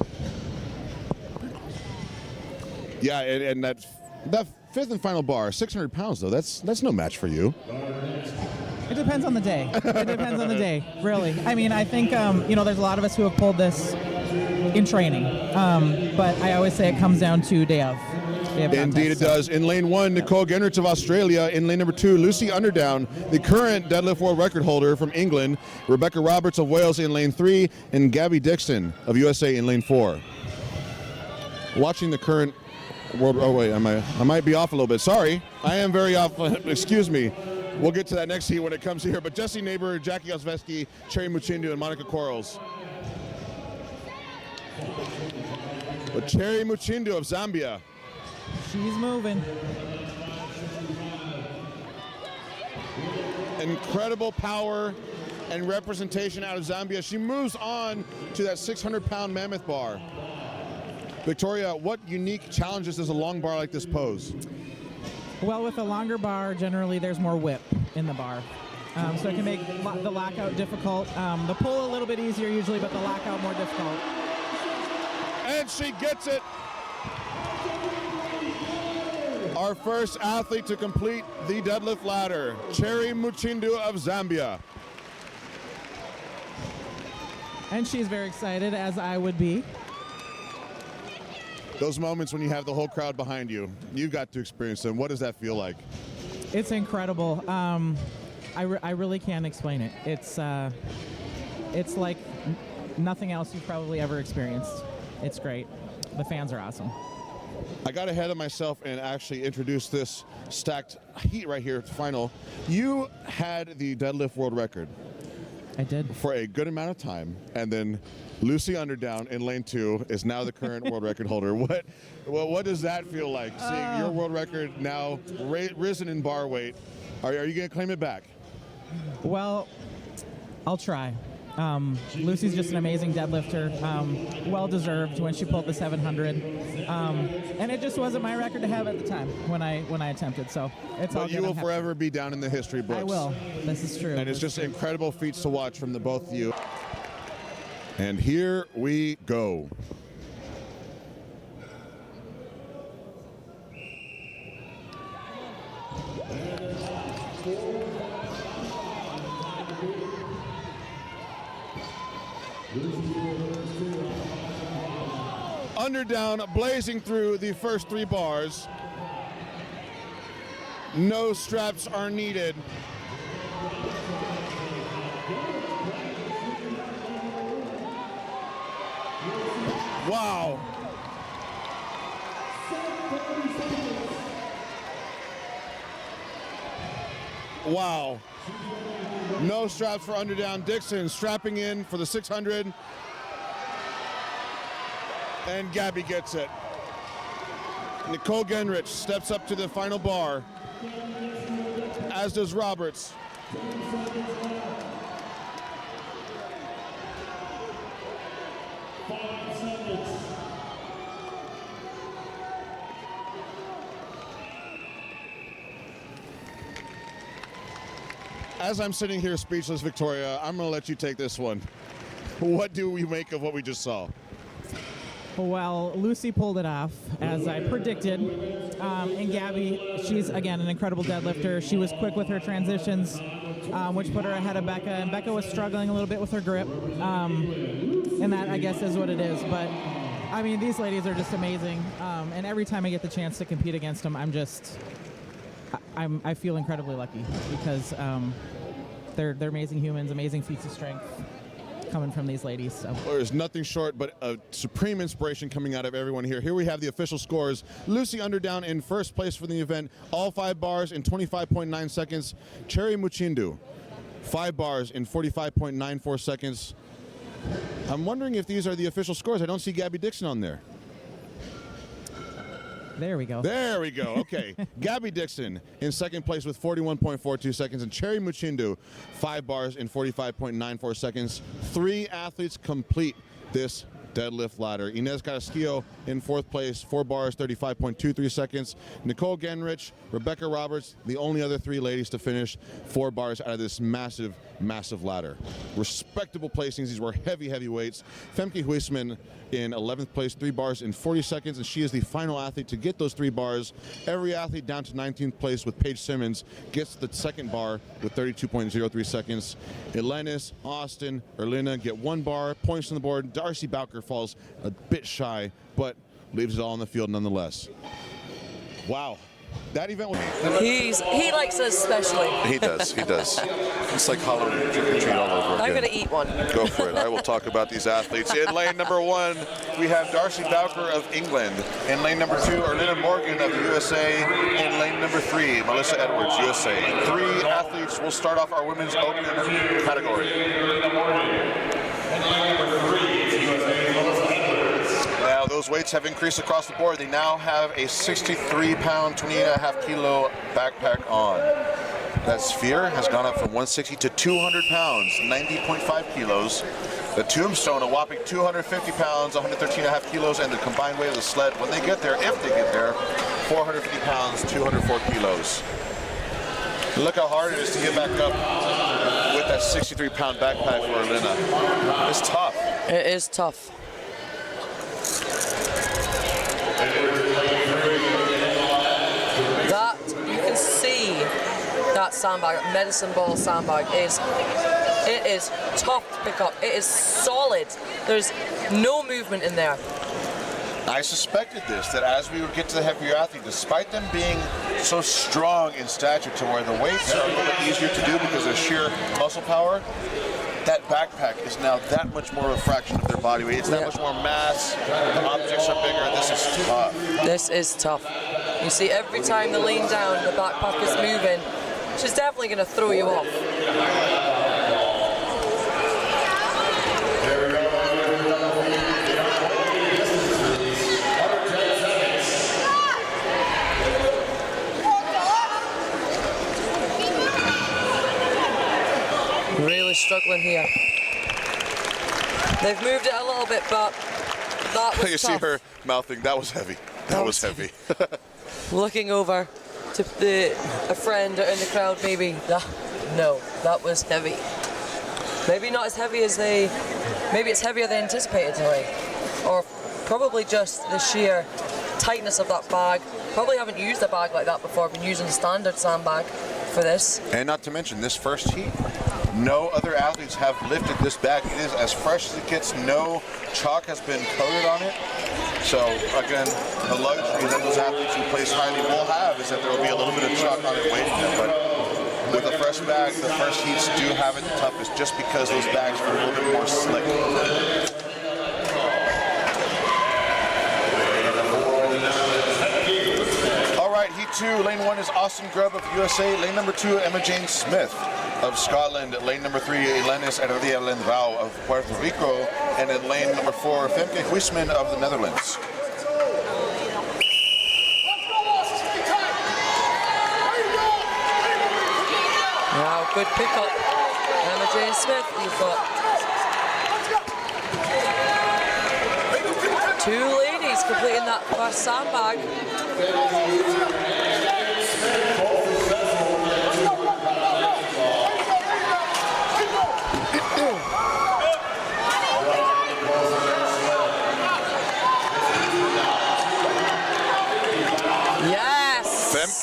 Yeah, and that 5th and final bar, 600 pounds though. That's no match for you. It depends on the day. It depends on the day, really. I mean, I think there's a lot of us who have pulled this in training, but I always say it comes down to day of. Indeed it does. In lane 1, Nicole Genrich of Australia. In lane number 2, Lucy Underdown, the current deadlift world record holder from England. Rebecca Roberts of Wales in lane 3, and Gabby Dixon of USA in lane 4. Watching the current world, oh wait, I might be off a little bit. Sorry, I am very off, excuse me. We'll get to that next heat when it comes here. But Jessie Neighbor, Jackie Osveski, Cherry Muchindu, and Monica Quarles. But Cherry Muchindu of Zambia. She's moving. Incredible power and representation out of Zambia. She moves on to that 600-pound mammoth bar. Victoria, what unique challenges does a long bar like this pose? Well, with a longer bar, generally there's more whip in the bar. So it can make the lockout difficult. The pull a little bit easier usually, but the lockout more difficult. And she gets it. Our first athlete to complete the deadlift ladder, Cherry Muchindu of Zambia. And she's very excited, as I would be. Those moments when you have the whole crowd behind you, you got to experience them. What does that feel like? It's incredible. I really can't explain it. It's like nothing else you've probably ever experienced. It's great. The fans are awesome. I got ahead of myself and actually introduced this stacked heat right here at the final. You had the deadlift world record. I did. For a good amount of time, and then Lucy Underdown in lane 2 is now the current world record holder. What does that feel like, seeing your world record now risen in bar weight? Are you going to claim it back? Well, I'll try. Lucy's just an amazing deadlifter, well deserved when she pulled the 700, and it just wasn't my record to have at the time when I attempted. So it's all good. But you will forever be down in the history books. I will. This is true. And it's just incredible feats to watch from the both of you. And here we go. Underdown blazing through the first 3 bars. No straps are needed. Wow. Wow. No straps for Underdown. Dixon strapping in for the 600. And Gabby gets it. Nicole Genrich steps up to the final bar, as does Roberts. As I'm sitting here speechless, Victoria, I'm going to let you take this one. What do we make of what we just saw? Well, Lucy pulled it off, as I predicted. And Gabby, she's, again, an incredible deadlifter. She was quick with her transitions, which put her ahead of Becca. And Becca was struggling a little bit with her grip. And that, I guess, is what it is. But, I mean, these ladies are just amazing. And every time I get the chance to compete against them, I feel incredibly lucky because they're amazing humans, amazing feats of strength coming from these ladies. So. There's nothing short but a supreme inspiration coming out of everyone here. Here we have the official scores. Lucy Underdown in first place for the event, all 5 bars in 25.9 seconds. Cherry Muchindu, 5 bars in 45.94 seconds. I'm wondering if these are the official scores. I don't see Gabby Dixon on there. There we go. There we go. Okay. Gabby Dixon in second place with 41.42 seconds, and Cherry Muchindu, 5 bars in 45.94 seconds. 3 athletes complete this deadlift ladder. Inez Castillo in 4th place, 4 bars, 35.23 seconds. Nicole Genrich, Rebecca Roberts, the only other 3 ladies to finish 4 bars out of this massive, massive ladder. Respectable placings. These were heavy, heavy weights. Femke Huisman in 11th place, 3 bars in 40 seconds, and she is the final athlete to get those 3 bars. Every athlete down to 19th place with Paige Simmons gets the second bar with 32.03 seconds. Elenis, Austin, Erlina get 1 bar, points on the board. Darcy Bowker falls a bit shy, but leaves it all on the field nonetheless. Wow. That event was... He likes us especially. He does. It's like Halloween, trick or treat all over again. I'm going to eat one. Go for it. I will talk about these athletes. In lane number 1, we have Darcy Bowker of England. In lane number 2, Erlina Morgan of the USA. In lane number 3, Melissa Edwards, USA. 3 athletes will start off our women's open category. Now those weights have increased across the board. They now have a 63-pound, 28.5-kilo backpack on. That sphere has gone up from 160 to 200 pounds, 90.5 kilos. The tombstone, a whopping 250 pounds, 113.5 kilos, and the combined weight of the sled, when they get there, if they get there, 450 pounds, 204 kilos. Look how hard it is to get back up with that 63-pound backpack for Erlina. It's tough. It is tough. That, you can see that sandbag, medicine ball sandbag, it is tough to pick up. It is solid. There's no movement in there. I suspected this, that as we would get to the heavier athlete, despite them being so strong in stature to where the weights are a little bit easier to do because of sheer muscle power, that backpack is now that much more of a fraction of their body weight. It's that much more mass. The objects are bigger. This is tough. This is tough. You see, every time they lean down, the backpack is moving. She's definitely going to throw you off. Really struggling here. They've moved it a little bit, but that was You tough. see her mouthing, that was heavy. That was heavy. Looking over to a friend in the crowd, maybe. No, that was heavy. Maybe not as heavy as maybe it's heavier than anticipated today. Or probably just the sheer tightness of that bag. Probably haven't used a bag like that before. I've been using a standard sandbag for this. And not to mention, this first heat, no other athletes have lifted this bag. It is as fresh as it gets. No chalk has been coated on it. So again, the luxury that those athletes who place highly will have is that there will be a little bit of chalk on it waiting there. But with a fresh bag, the first heats do have it the toughest just because those bags are a little bit more slick. All right, heat 2, lane 1 is Austin Grubb of USA. Lane number 2, Emma Jane Smith of Scotland. Lane number 3, Elenis Herrera Lendrau of Puerto Rico. And in lane number 4, Femke Huisman of the Netherlands. Wow, good pickup. Emma Jane Smith, you've got 2 ladies completing that first sandbag.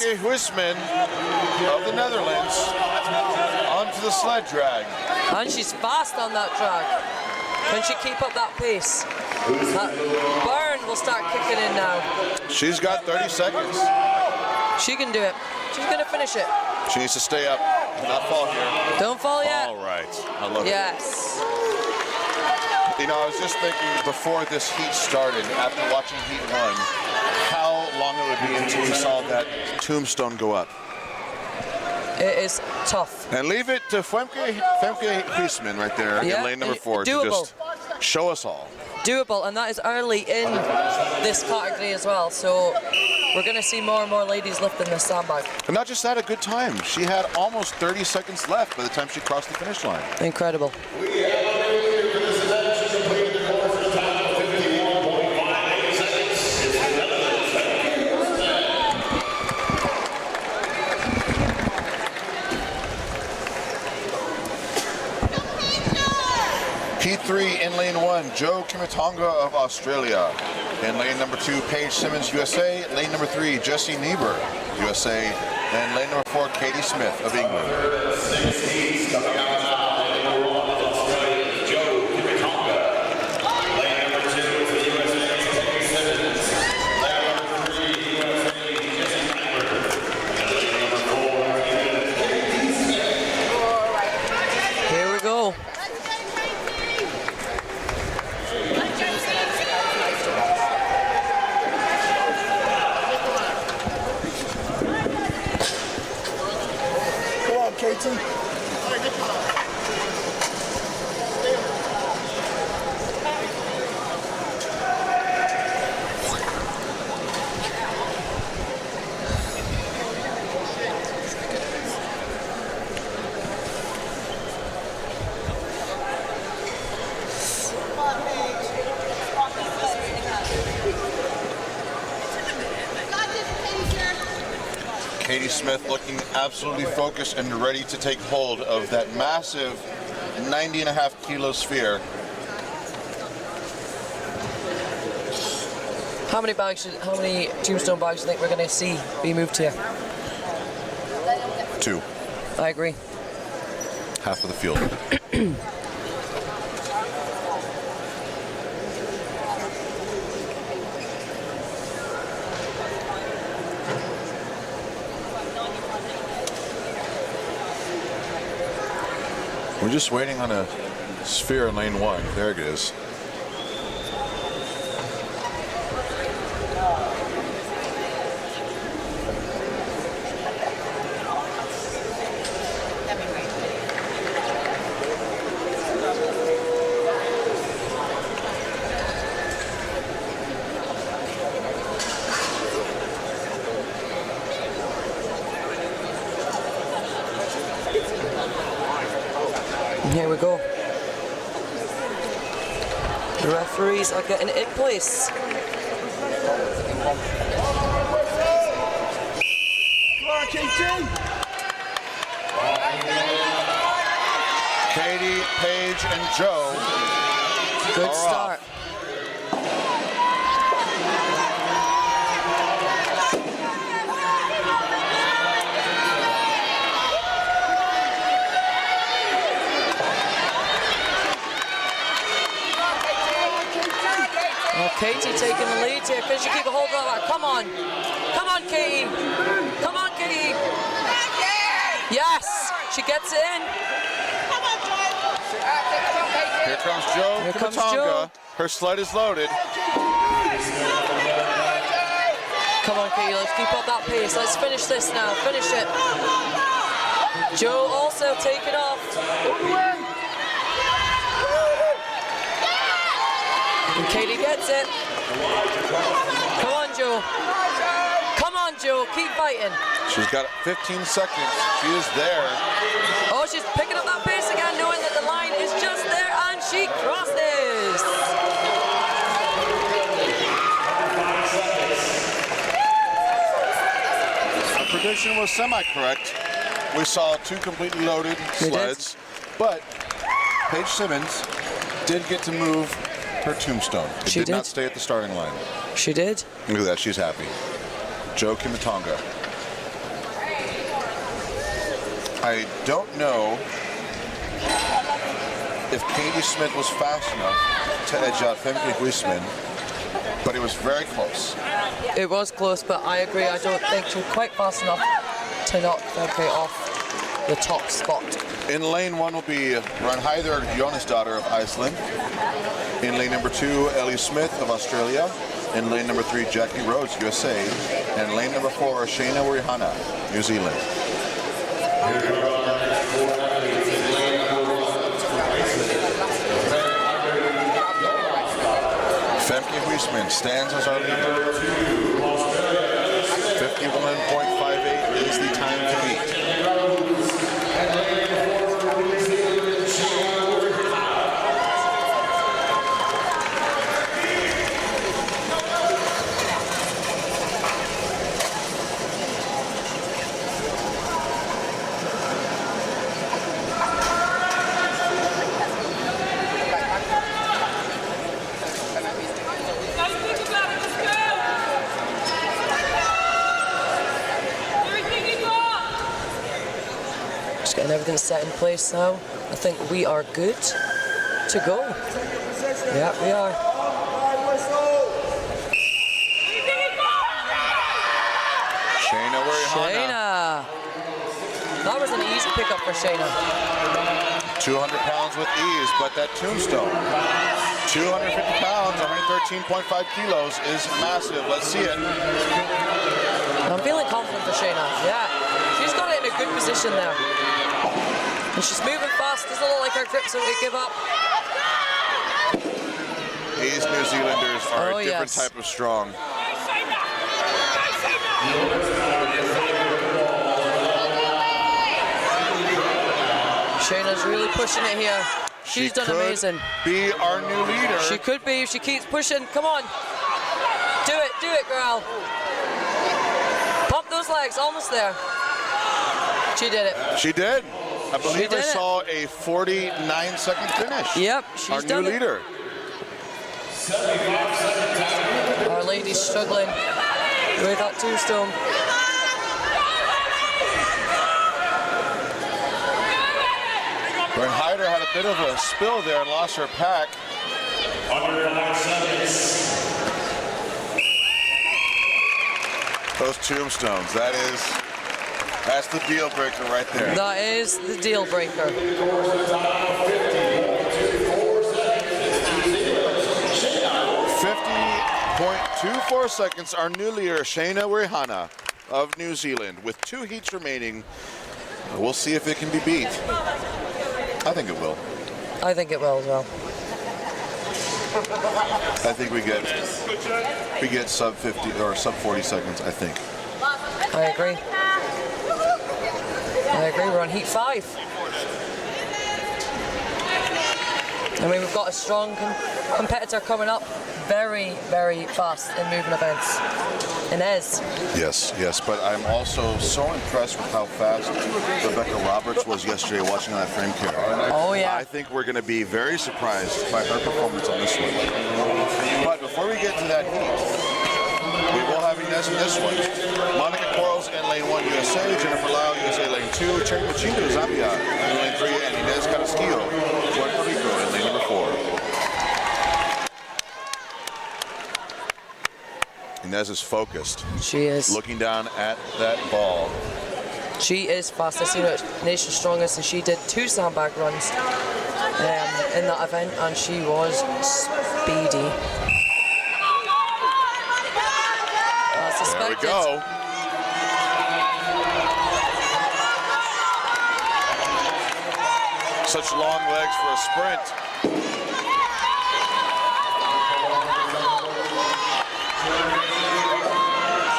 Femke Huisman of the Netherlands onto the sled drag. And she's fast on that drag. Can she keep up that pace? That burn will start kicking in now. She's got 30 seconds. She can do it. She's going to finish it. She needs to stay up, not fall here. Don't fall yet. All right. I love Yes. it. You know, I was just thinking before this heat started, after watching Heat 1, how long it would be until we saw that tombstone go up. It is tough. And leave it to Femke Huisman right there Yeah, in lane number 4 to doable. just show us all. Doable, and that is early in this category as well. So we're going to see more and more ladies lifting this sandbag. And not just that, a good time. She had almost 30 seconds left by the time she crossed the finish line. Incredible. P3 in lane 1, Joe Kimitonga of Australia. In lane number 2, Paige Simmons, USA. Lane number 3, Jessie Niebuhr, USA. And lane number 4, Katie Smith of England. Here we go. Come on, KT. Katie Smith looking absolutely focused and ready to take hold of that massive 90.5 kilo sphere. How many tombstone bags do you think we're going to see be moved here? 2, I agree. half of the field. We're just waiting on a sphere in lane 1. There it is. Here we go. The referees are getting it in place. Come on, KT. Katie, Paige, and Joe Good are start. off. Katie taking the lead here. Can she keep a hold of that? Come on. Come on, Katie. Come on, Katie. Yes, she gets it in. Here comes Joe Here comes Kimitonga. Joe. Her sled is loaded. Come on, Katie, let's keep up that pace. Let's finish this now. Finish it. Joe also taking off. And Katie gets it. Come on, Joe. Come on, Joe. Keep fighting. She's got 15 seconds. She is there. Oh, she's picking up that pace again, knowing that the line is just there, and she crosses. The prediction was semi-correct. We saw 2 completely loaded sleds, but Paige Simmons did get to move her tombstone. It She did not did. stay at the starting line. She did. Look at that, she's happy. Joe Kimitonga. I don't know if Katie Smith was fast enough to edge out Femke Huisman, but it was very close. It was close, but I agree. I don't think she's quite fast enough to knock Femke off the top spot. In lane 1 will be Ranheider Jónasdóttir of Iceland. In lane number 2, Ellie Smith of Australia. In lane number 3, Jackie Rhodes, USA. And lane number 4, Shayna Wirihana, New Zealand. Femke Huisman stands as our leader. 51.58 is the time to beat. Just getting everything set in place now. I think we are good to go. Yeah, we are. Shayna Wirihana. Shayna. That was an easy pickup for Shayna. 200 pounds with ease, but that tombstone. 250 pounds, 113.5 kilos is massive. Let's see it. I'm feeling confident for Shayna. Yeah, she's got it in a good position there. And she's moving fast. Doesn't look like her grip's going to give up. These New Zealanders are a different yes. type of strong. Shayna's really pushing it here. She's done amazing. Be our new leader. She could be if she keeps pushing. Come on. Do it, girl. Pump those legs, almost there. She did it. She did. I believe I did saw a 49-second finish. Yep, she's our done new it. leader. Our lady's struggling with that tombstone. Ranheider had a bit of a spill there and lost her pack. Under 5 seconds. Those tombstones, that's the deal breaker right there. That is the deal breaker. 50.24 seconds, our new leader, Shayna Wirihana of New Zealand. With 2 heats remaining, we'll see if it can be beat. I think it will. I think it will as well. I think we get sub 50 or sub 40 seconds, I think. I agree. We're on heat 5. I mean, we've got a strong competitor coming up. Very, very fast in moving events. Inez. Yes, but I'm also so impressed with how fast Rebecca Roberts was yesterday watching that frame carry. Oh, yeah. I think we're going to be very surprised by her performance on this one. But before we get to that heat, we will have Inez in this one. Monica Quarles in lane 1, USA. Jennifer Lau, USA lane 2. Cherry Machindo, Zambia in lane 3. And Inez Carrasquillo, Puerto Rico in lane number 4. Inez is focused. She is. Looking down at that ball. She is fast. I've seen her at Nation's Strongest, and she did 2 sandbag runs in that event, and she was speedy. As suspected. There we go. Such long legs for a sprint.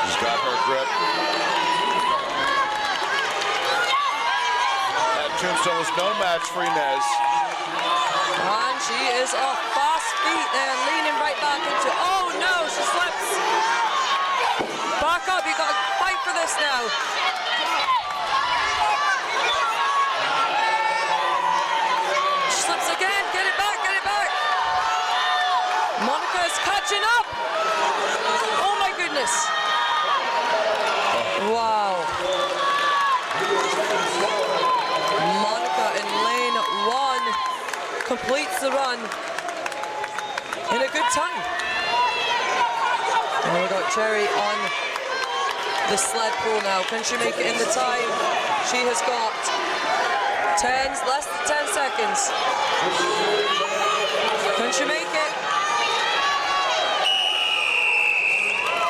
She's got her grip. That tombstone was no match for Inez. And she is off fast feet there, leaning right back into. Oh no, she slips. Back up, you got to fight for this now. She slips again, get it back, get it back. Monica is catching up. Oh my goodness. Wow. completes the run in a good time. And we've got Cherry on the sled pull now. Can she make it in the time? She has got less than 10 seconds. Can she make it?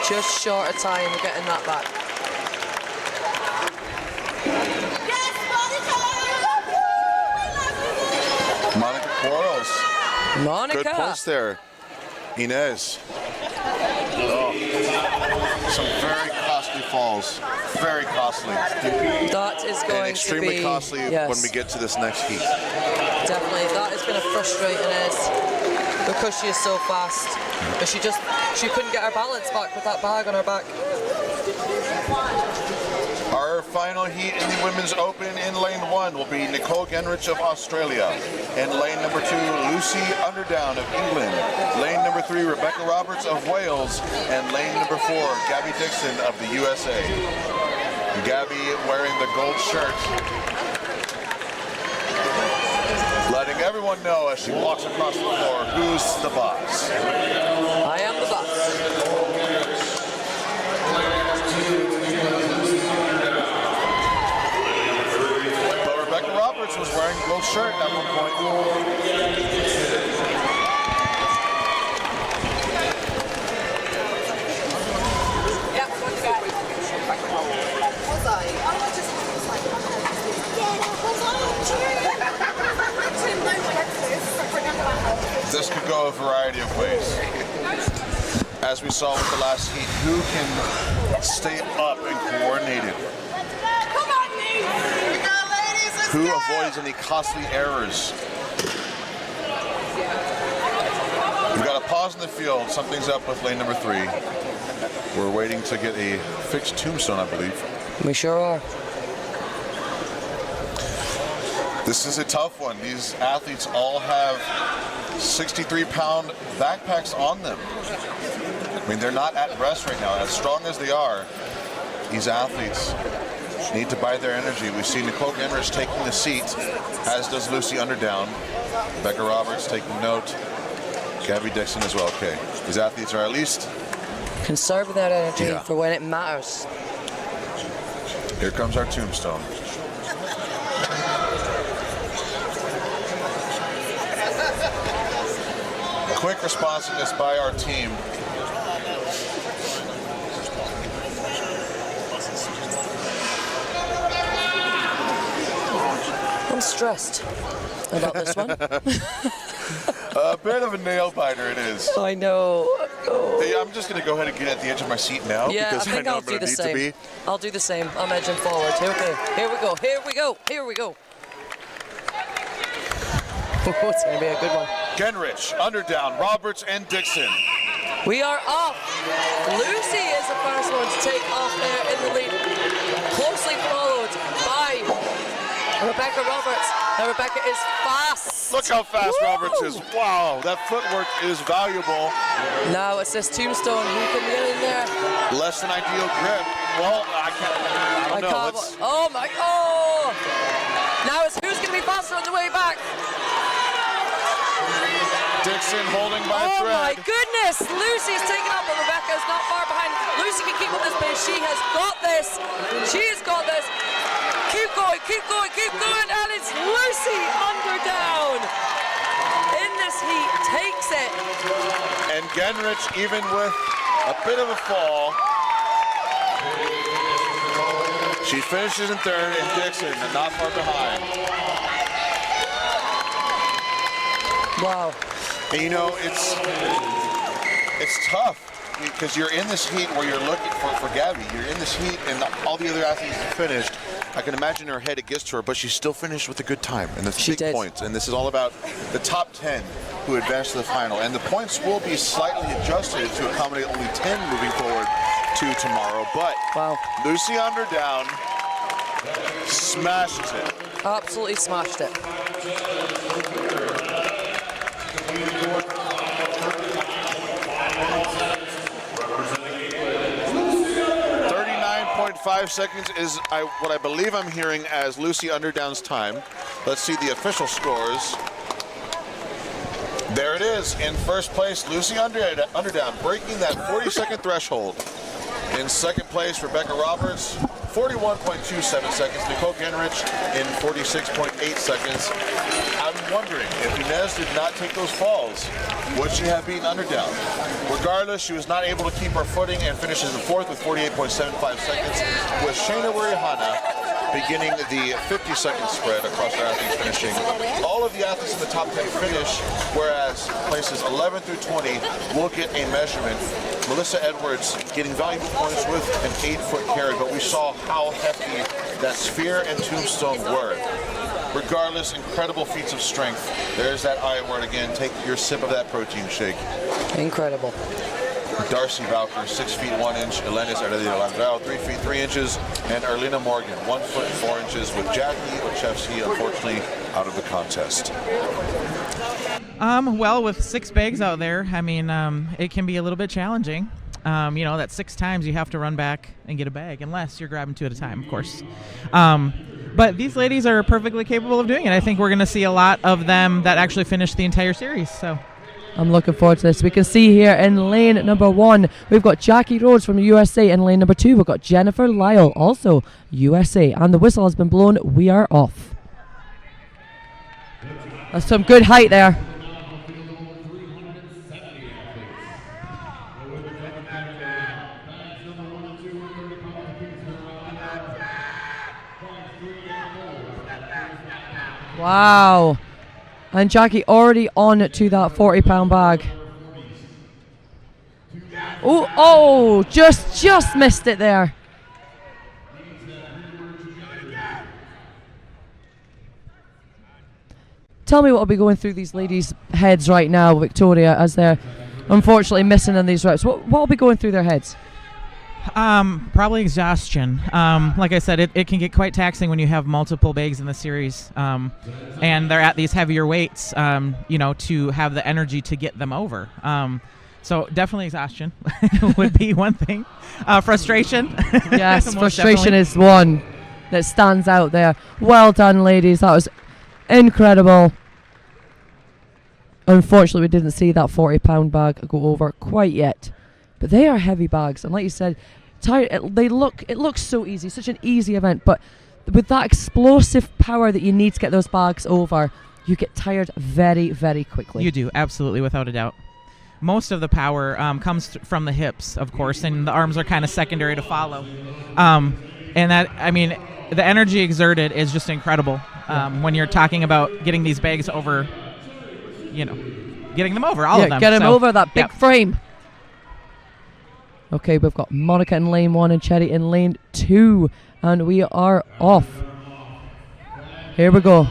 Just short of time of getting that back. Monica Quarles. Monica. Good points there. Inez. Oh. Some very costly falls. Very costly. That is going and extremely to be costly yes. when we get to this next heat. Definitely. That is going to frustrate Inez because she is so fast. But she couldn't get her balance back with that bag on her back. Our final heat in the Women's Open in lane 1 will be Nicole Genrich of Australia. In lane number 2, Lucy Underdown of England. Lane number 3, Rebecca Roberts of Wales. And lane number 4, Gabby Dixon of the USA. Gabby wearing the gold shirt, letting everyone know as she walks across the floor who's the boss. I am the boss. But Rebecca Roberts was wearing a gold shirt at one point. This could go a variety of ways. As we saw with the last heat, who can stay up and coordinated? Who avoids any costly errors? We've got a pause in the field. Something's up with lane number 3. We're waiting to get a fixed tombstone, I believe. We sure are. This is a tough one. These athletes all have 63-pound backpacks on them. I mean, they're not at rest right now. As strong as they are, these athletes need to buy their energy. We see Nicole Genrich taking the seat, as does Lucy Underdown. Becca Roberts taking note. Gabby Dixon as well. Okay, these athletes are at least conserve that energy for when it matters. Here comes our tombstone. Quick responsiveness by our team. I'm stressed about this one. A bit of a nail biter it is. I know. Oh. Hey, I'm just going to go ahead and get at the edge of my seat now because I know I'm going to need to be. I'll do the same. I'm edging forward. Okay, here we go. Here we go. Here we go. Oh, it's going to be a good one. Genrich, Underdown, Roberts, and Dixon. We are off. Lucy is the first one to take off there in the lead. Closely followed by Rebecca Roberts. Now Rebecca is fast. Look how fast Roberts is. Wow, that footwork is valuable. Now it's this tombstone. Who can get in there? Less than ideal grip. Well, I don't know. Oh my, oh! Now it's who's going to be faster on the way back? Dixon holding by thread. Oh my goodness! Lucy's taken up, but Rebecca is not far behind. Lucy can keep up this pace. She has got this. She has got this. Keep going, keep going, keep going, and it's Lucy Underdown in this heat, takes it. And Genrich, even with a bit of a fall, she finishes in third, and Dixon not far behind. Wow. And you know, it's tough because you're in this heat where you're looking for Gabby. You're in this heat and all the other athletes have finished. I can imagine her head it gets to her, but she still finished with a good time. And that's big points. And this is all about the top 10 who advance to the final. And the points will be slightly adjusted to accommodate only 10 moving forward to tomorrow. But Lucy Underdown smashes it. Absolutely smashed it. 39.5 seconds is what I believe I'm hearing as Lucy Underdown's time. Let's see the official scores. There it is. In first place, Lucy Underdown, breaking that 40-second threshold. In second place, Rebecca Roberts, 41.27 seconds. Nicole Genrich in 46.8 seconds. I'm wondering, if Inez did not take those falls, would she have beaten Underdown? Regardless, she was not able to keep her footing and finishes in fourth with 48.75 seconds, with Shayna Wirihana beginning the 50-second spread across our athletes finishing. All of the athletes in the top 10 finish, whereas places 11 through 20 will get a measurement. Melissa Edwards getting valuable points with an 8-foot carry, but we saw how hefty that sphere and tombstone were. Regardless, incredible feats of strength. There's that I word again. Take your sip of that protein shake. Incredible. Darcy Valker, 6 feet 1 inch. Elenis Arredia-Landrao, 3 feet 3 inches. And Erlina Morgan, 1 foot 4 inches, with Jackie Ochevsky, unfortunately, out of the contest. Well, with 6 bags out there, I mean, it can be a little bit challenging. You know, that 6 times you have to run back and get a bag, unless you're grabbing 2 at a time, of course. But these ladies are perfectly capable of doing it. I think we're going to see a lot of them that actually finish the entire series. So I'm looking forward to this. We can see here in lane number 1, we've got Jackie Rhodes from the USA. In lane number 2, we've got Jennifer Lyle, also USA. And the whistle has been blown. We are off. That's some good height there. Wow. And Jackie already on to that 40-pound bag. Oh, just missed it there. Tell me what will be going through these ladies' heads right now, Victoria, as they're unfortunately missing in these reps. What will be going through their heads? Probably exhaustion. Like I said, it can get quite taxing when you have multiple bags in the series, and they're at these heavier weights, you know, to have the energy to get them over. So definitely exhaustion would be one thing. Frustration. Yes, frustration is one that stands out there. Well done, ladies. That was incredible. Unfortunately, we didn't see that 40-pound bag go over quite yet. But they are heavy bags, and like you said, it looks so easy, such an easy event, but with that explosive power that you need to get those bags over, you get tired very, very quickly. You do, absolutely, without a doubt. Most of the power comes from the hips, of course, and the arms are kind of secondary to follow. And that, I mean, the energy exerted is just incredible when you're talking about getting these bags over, you know, getting them over, all of them. Get them over that big frame. Okay, we've got Monica in lane 1 and Cherry in lane 2, and we are off. Here we go.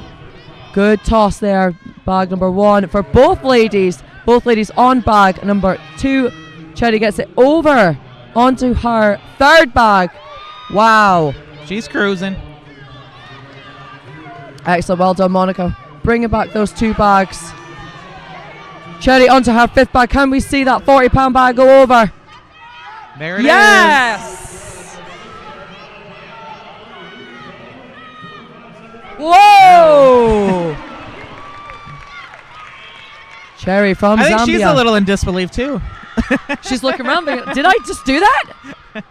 Good toss there. Bag number 1 for both ladies. Both ladies on bag number 2. Cherry gets it over onto her 3rd bag. Wow. She's cruising. Excellent. Well done, Monica. Bringing back those 2 bags. Cherry onto her 5th bag. Can we see that 40-pound bag go over? There it is. Yes! Whoa! Cherry from Zambia. I think she's a little in disbelief too. She's looking around thinking, did I just do that?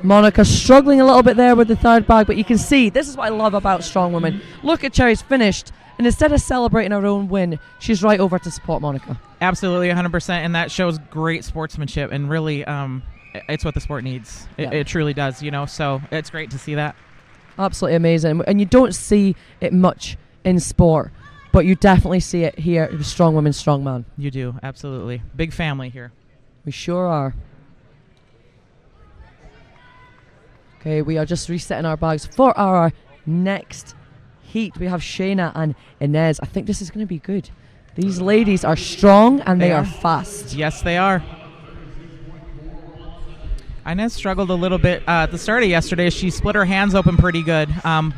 Monica struggling a little bit there with the 3rd bag, but you can see, this is what I love about strong women. Look at Cherry's finished, and instead of celebrating her own win, she's right over to support Monica. Absolutely, 100%, and that shows great sportsmanship, and really, it's what the sport needs. It truly does, you know, so it's great to see that. Absolutely amazing, and you don't see it much in sport, but you definitely see it here with Strong Women, Strong Man. You do, absolutely. Big family here. We sure are. Okay, we are just resetting our bags for our next heat. We have Shayna and Inez. I think this is going to be good. These ladies are strong and they are fast. Yes, they are. Inez struggled a little bit at the start of yesterday. She split her hands open pretty good,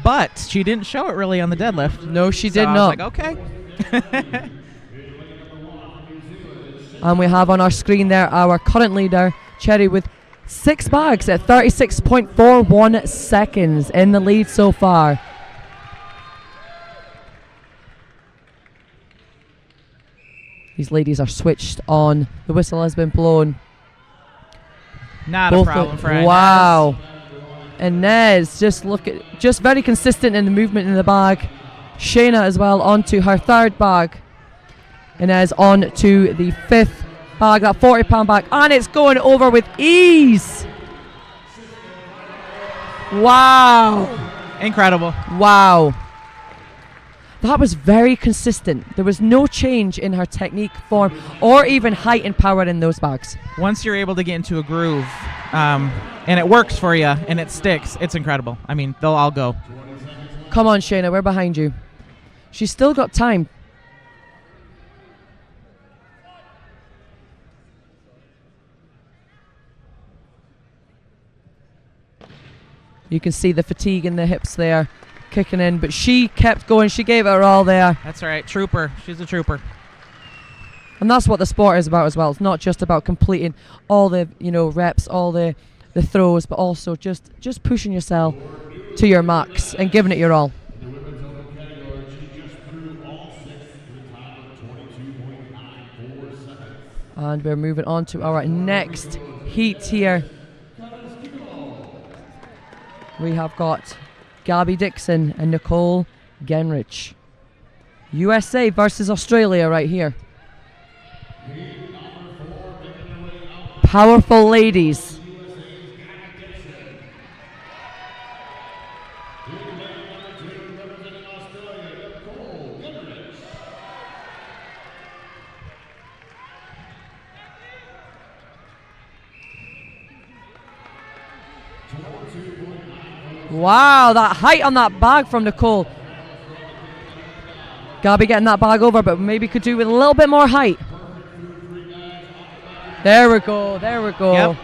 but she didn't show it really on the deadlift. No, she did I not. was like, okay. And we have on our screen there our current leader, Cherry, with 6 bags at 36.41 seconds in the lead so far. These ladies are switched on. The whistle has been blown. Not a problem for Inez. Wow. Inez, just very consistent in the movement in the bag. Shayna as well onto her third bag. Inez on to the fifth bag, that 40-pound bag, and it's going over with ease. Wow. Incredible. Wow. That was very consistent. There was no change in her technique, form, or even height and power in those bags. Once you're able to get into a groove, and it works for you, and it sticks, it's incredible. I mean, they'll all go. Come on, Shayna, we're behind you. She's still got time. You can see the fatigue in the hips there, kicking in, but she kept going. She gave it her all there. That's right. Trooper. She's a trooper. And that's what the sport is about as well. It's not just about completing all the, reps, all the throws, but also just pushing yourself to your max and giving it your all. And we're moving on to our next heat here. We have got Gabby Dixon and Nicole Genrich. USA versus Australia right here. Powerful ladies. Wow, that height on that bag from Nicole. Gabby getting that bag over, but maybe could do with a little bit more height. There we go, there we go. Yep.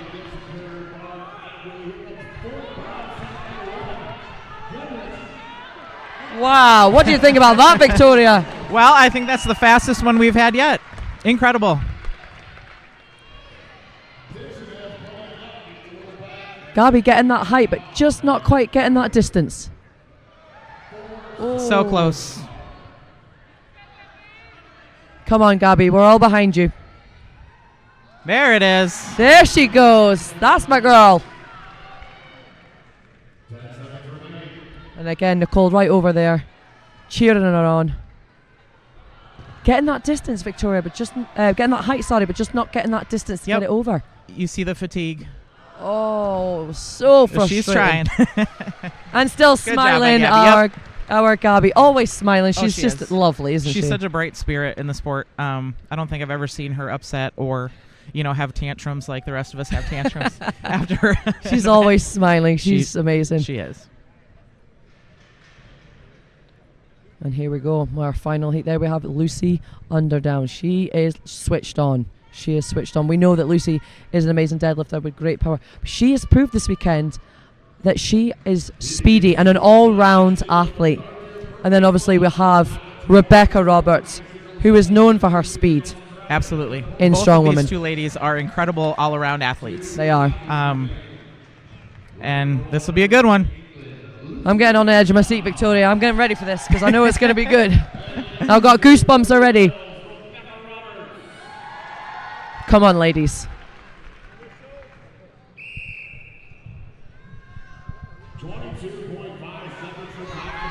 Wow, what do you think about that, Victoria? Well, I think that's the fastest one we've had yet. Incredible. Gabby getting that height, but just not quite getting that distance. So close. Come on, Gabby, we're all behind you. There it is. There she goes. That's my girl. And again, Nicole right over there, cheering her on. Getting that distance, Victoria, but just getting that height, sorry, but just not getting that distance to get it over. You see the fatigue. Oh, so frustrating. She's trying. And still Good smiling, job, Gabby. our Gabby. Always smiling. Oh, She's she just is. lovely, isn't she? She's such a bright spirit in the sport. I don't think I've ever seen her upset or, have tantrums like the rest of us have tantrums after her. She's always smiling. She's amazing. She is. And here we go. Our final heat. There we have Lucy Underdown. She is switched on. She is switched on. We know that Lucy is an amazing deadlifter with great power. But she has proved this weekend that she is speedy and an all-round athlete. And then obviously we have Rebecca Roberts, who is known for her speed. Absolutely. In Both strong of women. These two ladies are incredible all-around athletes. They are. And this will be a good one. I'm getting on the edge of my seat, Victoria. I'm getting ready for this because I know it's going to be good. I've got goosebumps already. Come on, ladies.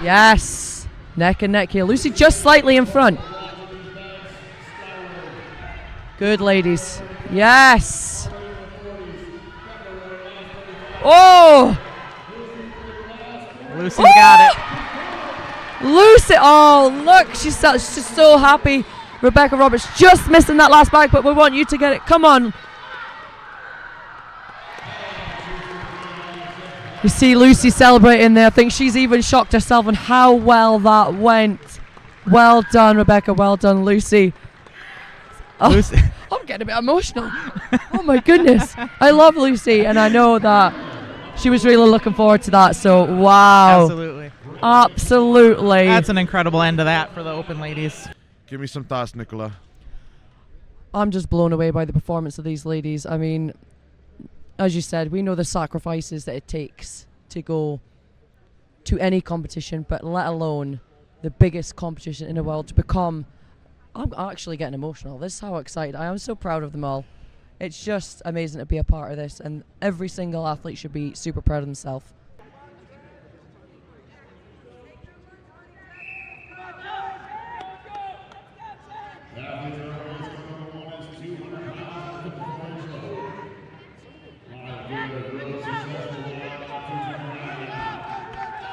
Yes. Neck and neck here. Lucy just slightly in front. Good, ladies. Yes. Oh! Lucy got it. Lucy, oh, look, she's just so happy. Rebecca Roberts just missing that last bag, but we want you to get it. Come on. You see Lucy celebrating there. I think she's even shocked herself on how well that went. Well done, Rebecca. Well done, Lucy. Oh, Lucy. I'm getting a bit emotional. Oh, my goodness. I love Lucy, and I know that she was really looking forward to that. So, wow. Absolutely. Absolutely. That's an incredible end to that for the open ladies. Give me some thoughts, Nicola. I'm just blown away by the performance of these ladies. I mean, as you said, we know the sacrifices that it takes to go to any competition, but let alone the biggest competition in the world, to become I'm actually getting emotional. This is how excited I am. So proud of them all. It's just amazing to be a part of this, and every single athlete should be super proud of themselves.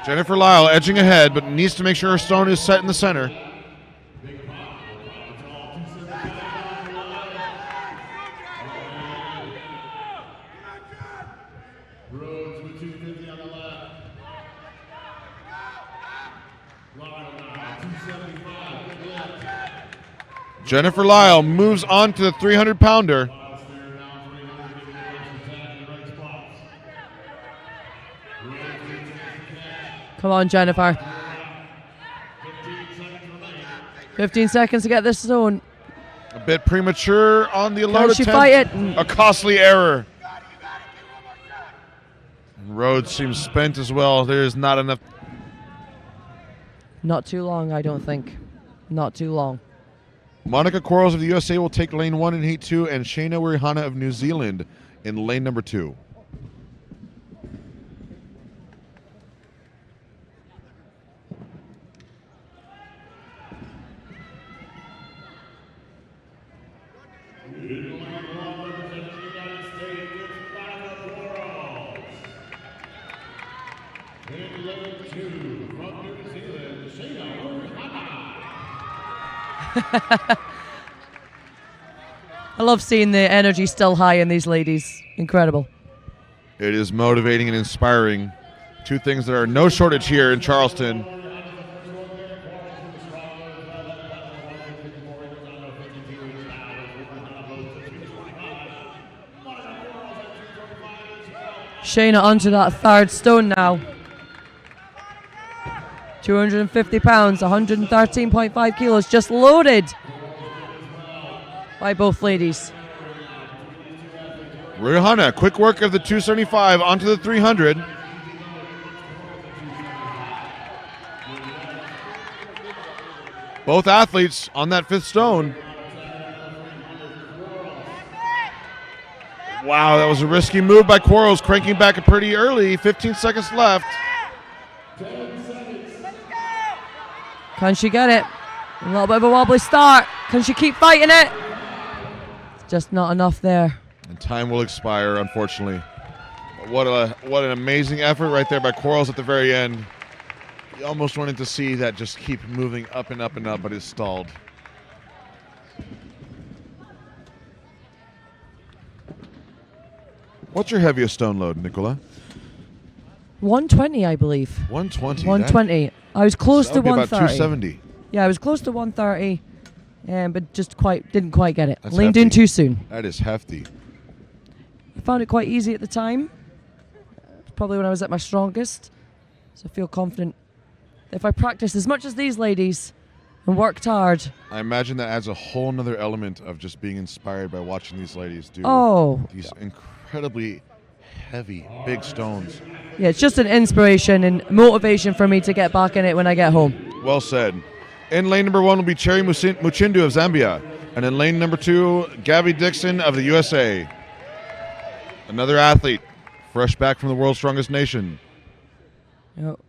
Jennifer Lyle edging ahead, but needs to make sure her stone is set in the center. Jennifer Lyle moves on to the 300-pounder. Come on, Jennifer. 15 seconds to get this stone. A bit premature on the load Can she attempt. fight it? A costly error. Rhodes seems spent as well. There is not enough. Not too long, I don't think. Not too long. Monica Quarles of the USA will take lane 1 in heat 2, and Shayna Wirihana of New Zealand in lane number 2. I love seeing the energy still high in these ladies. Incredible. It is motivating and inspiring. Two things that are no shortage here in Charleston. Shayna onto that third stone now. 250 pounds, 113.5 kilos, just loaded by both ladies. Wirihana, quick work of the 275 onto the 300. Both athletes on that 5th stone. Wow, that was a risky move by Quarles, cranking back pretty early. 15 seconds left. Can she get it? A little bit of a wobbly start. Can she keep fighting it? Just not enough there. And time will expire, unfortunately. What an amazing effort right there by Quarles at the very end. You almost wanted to see that just keep moving up and up and up, but it stalled. What's your heaviest stone load, Nicola? 120, I believe. 120. 120. I was close That to would be about 130. 270. Yeah, I was close to 130, but just didn't quite get it. That's Leaned hefty. in too soon. That is hefty. I found it quite easy at the time. Probably when I was at my strongest. So I feel confident that if I practice as much as these ladies and worked hard. I imagine that adds a whole nother element of just being inspired by watching these ladies do these incredibly heavy, big stones. Yeah, it's just an inspiration and motivation for me to get back in it when I get home. Well said. In lane number 1 will be Cherry Muchindu of Zambia. And in lane number 2, Gabby Dixon of the USA. Another athlete, fresh back from the world's strongest nation. Yep.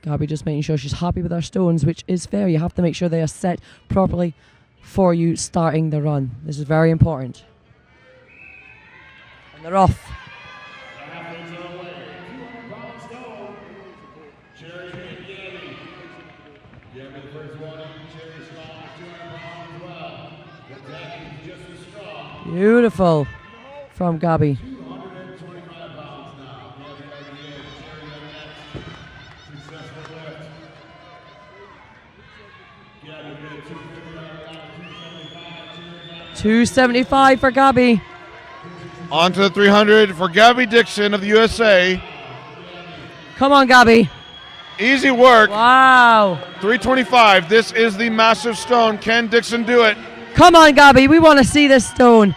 Gabby just making sure she's happy with her stones, which is fair. You have to make sure they are set properly for you starting the run. This is very important. And they're off. Beautiful from Gabby. $275 for Gabby. On to the 300 for Gabby Dixon of the USA. Come on, Gabby. Easy work. Wow. 325. This is the massive stone. Can Dixon do it? Come on, Gabby. We want to see this stone.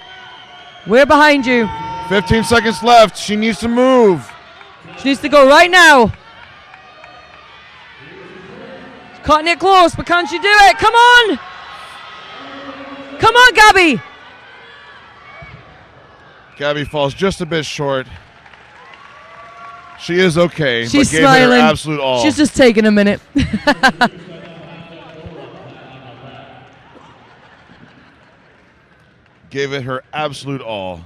We're behind you. 15 seconds left. She needs to move. She needs to go right now. Cutting it close, but can she do it? Come on! Come on, Gabby! Gabby falls just a bit short. She is okay, She's but gave smiling. it her absolute all. She's just taking a minute. Gave it her absolute all.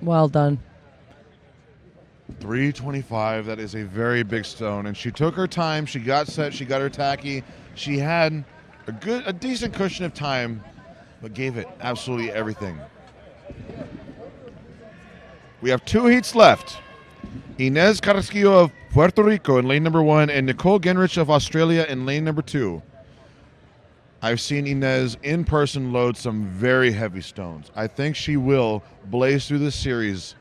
Well done. 325, that is a very big stone, and she took her time. She got set, she got her tacky. She had a decent cushion of time, but gave it absolutely everything. We have 2 heats left. Inez Carrasquillo of Puerto Rico in lane number 1 and Nicole Genrich of Australia in lane number 2. I've seen Inez in person load some very heavy stones. I think she will blaze through this series.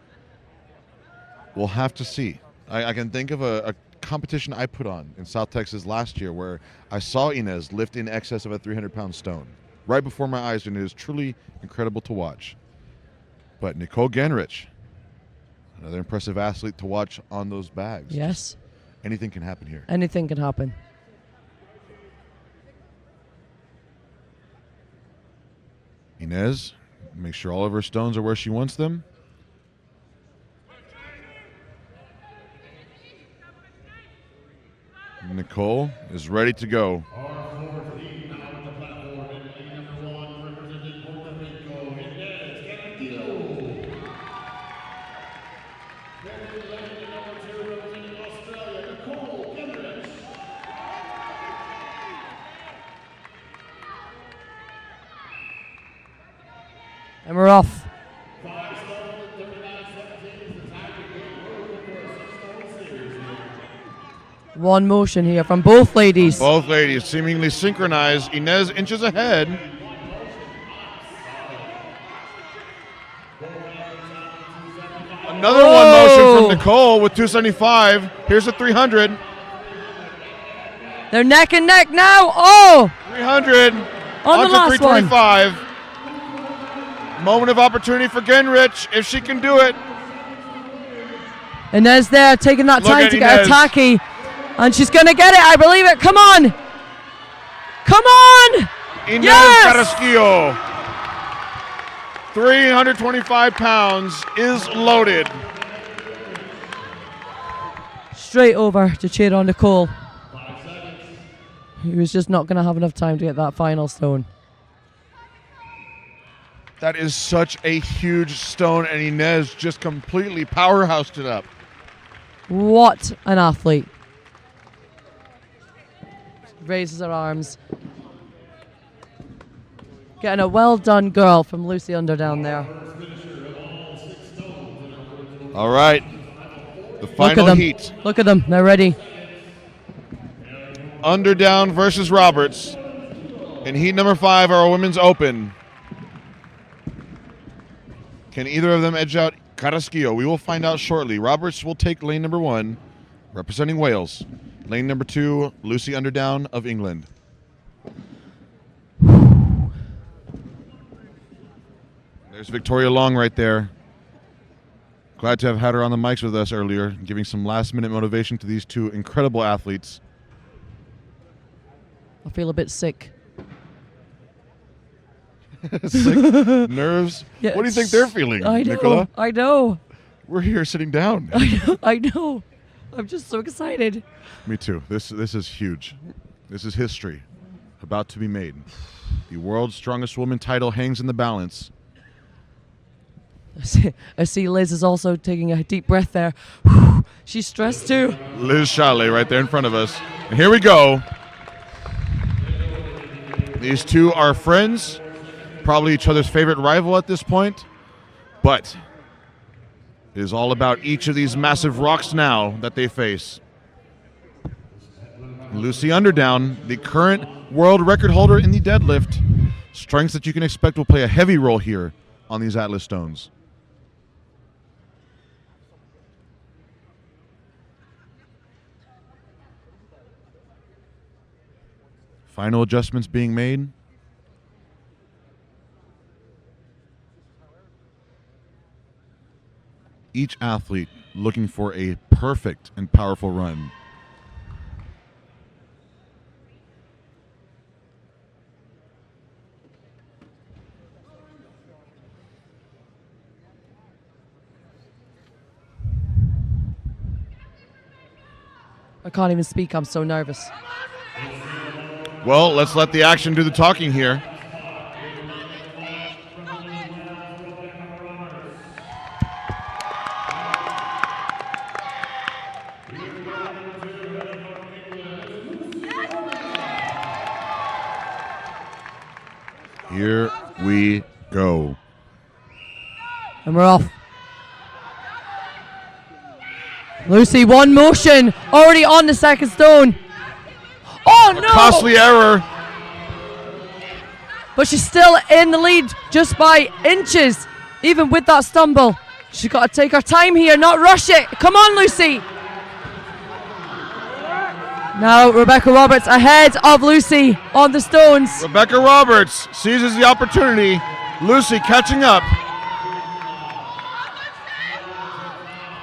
We'll have to see. I can think of a competition I put on in South Texas last year where I saw Inez lift in excess of a 300-pound stone right before my eyes, and it is truly incredible to watch. But Nicole Genrich, another impressive athlete to watch on those bags. Yes. Anything can happen here. Anything can happen. Inez, make sure all of her stones are where she wants them. Nicole is ready to go. And we're off. One motion here from both ladies. Both ladies seemingly synchronized. Inez inches ahead. Another one motion from Nicole with 275. Here's a 300. They're neck and neck now. Oh! 300. On the last 325. Moment of opportunity for Genrich if she can do it. Inez there taking that Look time at to get her Inez. tacky. And she's going to get it. I believe it. Come on. Come on. Inez Yes! Carrasquillo. 325 pounds is loaded. Straight over to cheer on Nicole. He was just not going to have enough time to get that final stone. That is such a huge stone, and Inez just completely powerhoused it up. What an athlete. Raises her arms. Getting a well done girl from Lucy Underdown there. All right. The Look at final them. heat. Look at them. They're ready. Underdown versus Roberts. In heat number 5, our women's open. Can either of them edge out Carrasquillo? We will find out shortly. Roberts will take lane number 1, representing Wales. Lane number 2, Lucy Underdown of England. There's Victoria Long right there. Glad to have had her on the mics with us earlier, giving some last-minute motivation to these two incredible athletes. I feel a bit sick. Sick, nerves. Yeah, What do you think they're feeling, I know. Nicola? I know. We're here sitting down. I know. I'm just so excited. Me too. This is huge. This is history about to be made. The world's strongest woman title hangs in the balance. I see Liz is also taking a deep breath there. She's stressed too. Liz Chalet right there in front of us. And here we go. These two are friends, probably each other's favorite rival at this point, but it is all about each of these massive rocks now that they face. Lucy Underdown, the current world record holder in the deadlift. Strengths that you can expect will play a heavy role here on these Atlas stones. Final adjustments being made. each athlete looking for a perfect and powerful run. I can't even speak, I'm so nervous. Well, let's let the action do the talking here. Here we go. And we're off. Lucy, one motion, already on the second stone. Oh no! Costly error. But she's still in the lead just by inches, even with that stumble. She's got to take her time here, not rush it. Come on, Lucy. Now Rebecca Roberts ahead of Lucy on the stones. Rebecca Roberts seizes the opportunity. Lucy catching up.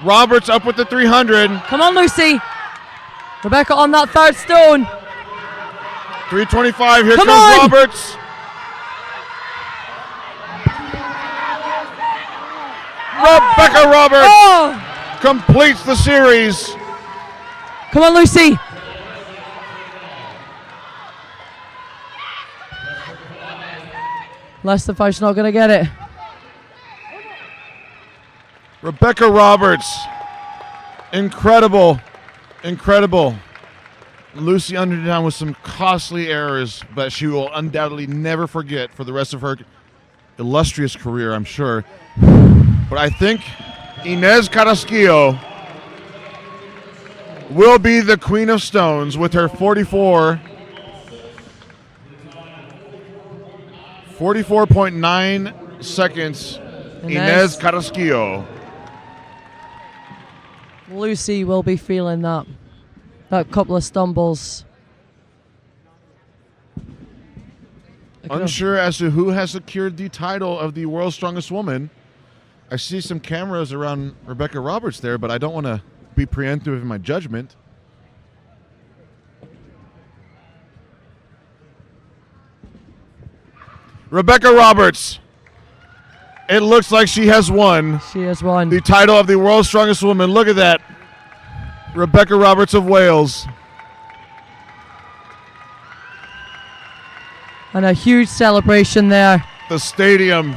Roberts up with the 300. Come on, Lucy. Rebecca on that third stone. 325. Here Come comes on. Roberts. Rebecca Roberts completes the series. Come on, Lucy. Less than 5, she's not going to get it. Rebecca Roberts. Incredible. Incredible. Lucy Underdown with some costly errors, but she will undoubtedly never forget for the rest of her illustrious career, I'm sure. But I think Inez Carrasquillo will be the Queen of Stones with her 44.9 seconds. Inez Carrasquillo. Lucy will be feeling that couple of stumbles. Unsure as to who has secured the title of the World's Strongest Woman. I see some cameras around Rebecca Roberts there, but I don't want to be preemptive in my judgment. Rebecca Roberts. It looks like she has won. She has won the title of the World's Strongest Woman. Look at that. Rebecca Roberts of Wales. And a huge celebration there. The stadium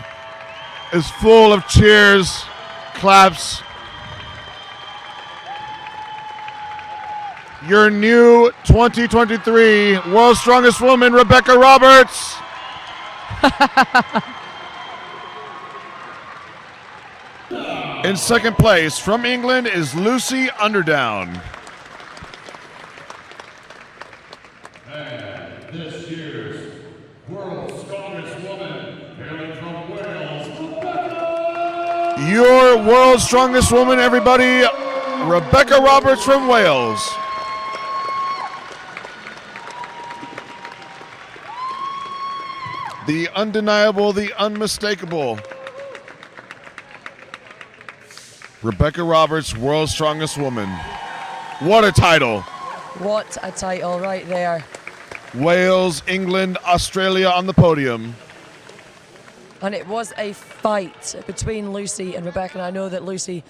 is full of cheers, claps. Your new 2023 World's Strongest Woman, Rebecca Roberts. In second place from England is Lucy Underdown. And this year's World's Strongest Woman, hailing from Wales, Rebecca! Your World's Strongest Woman, everybody, Rebecca Roberts from Wales. The undeniable, the unmistakable Rebecca Roberts, World's Strongest Woman. What a title. What a title right there. Wales, England, Australia on the podium. And it was a fight between Lucy and Rebecca, and I know that Lucy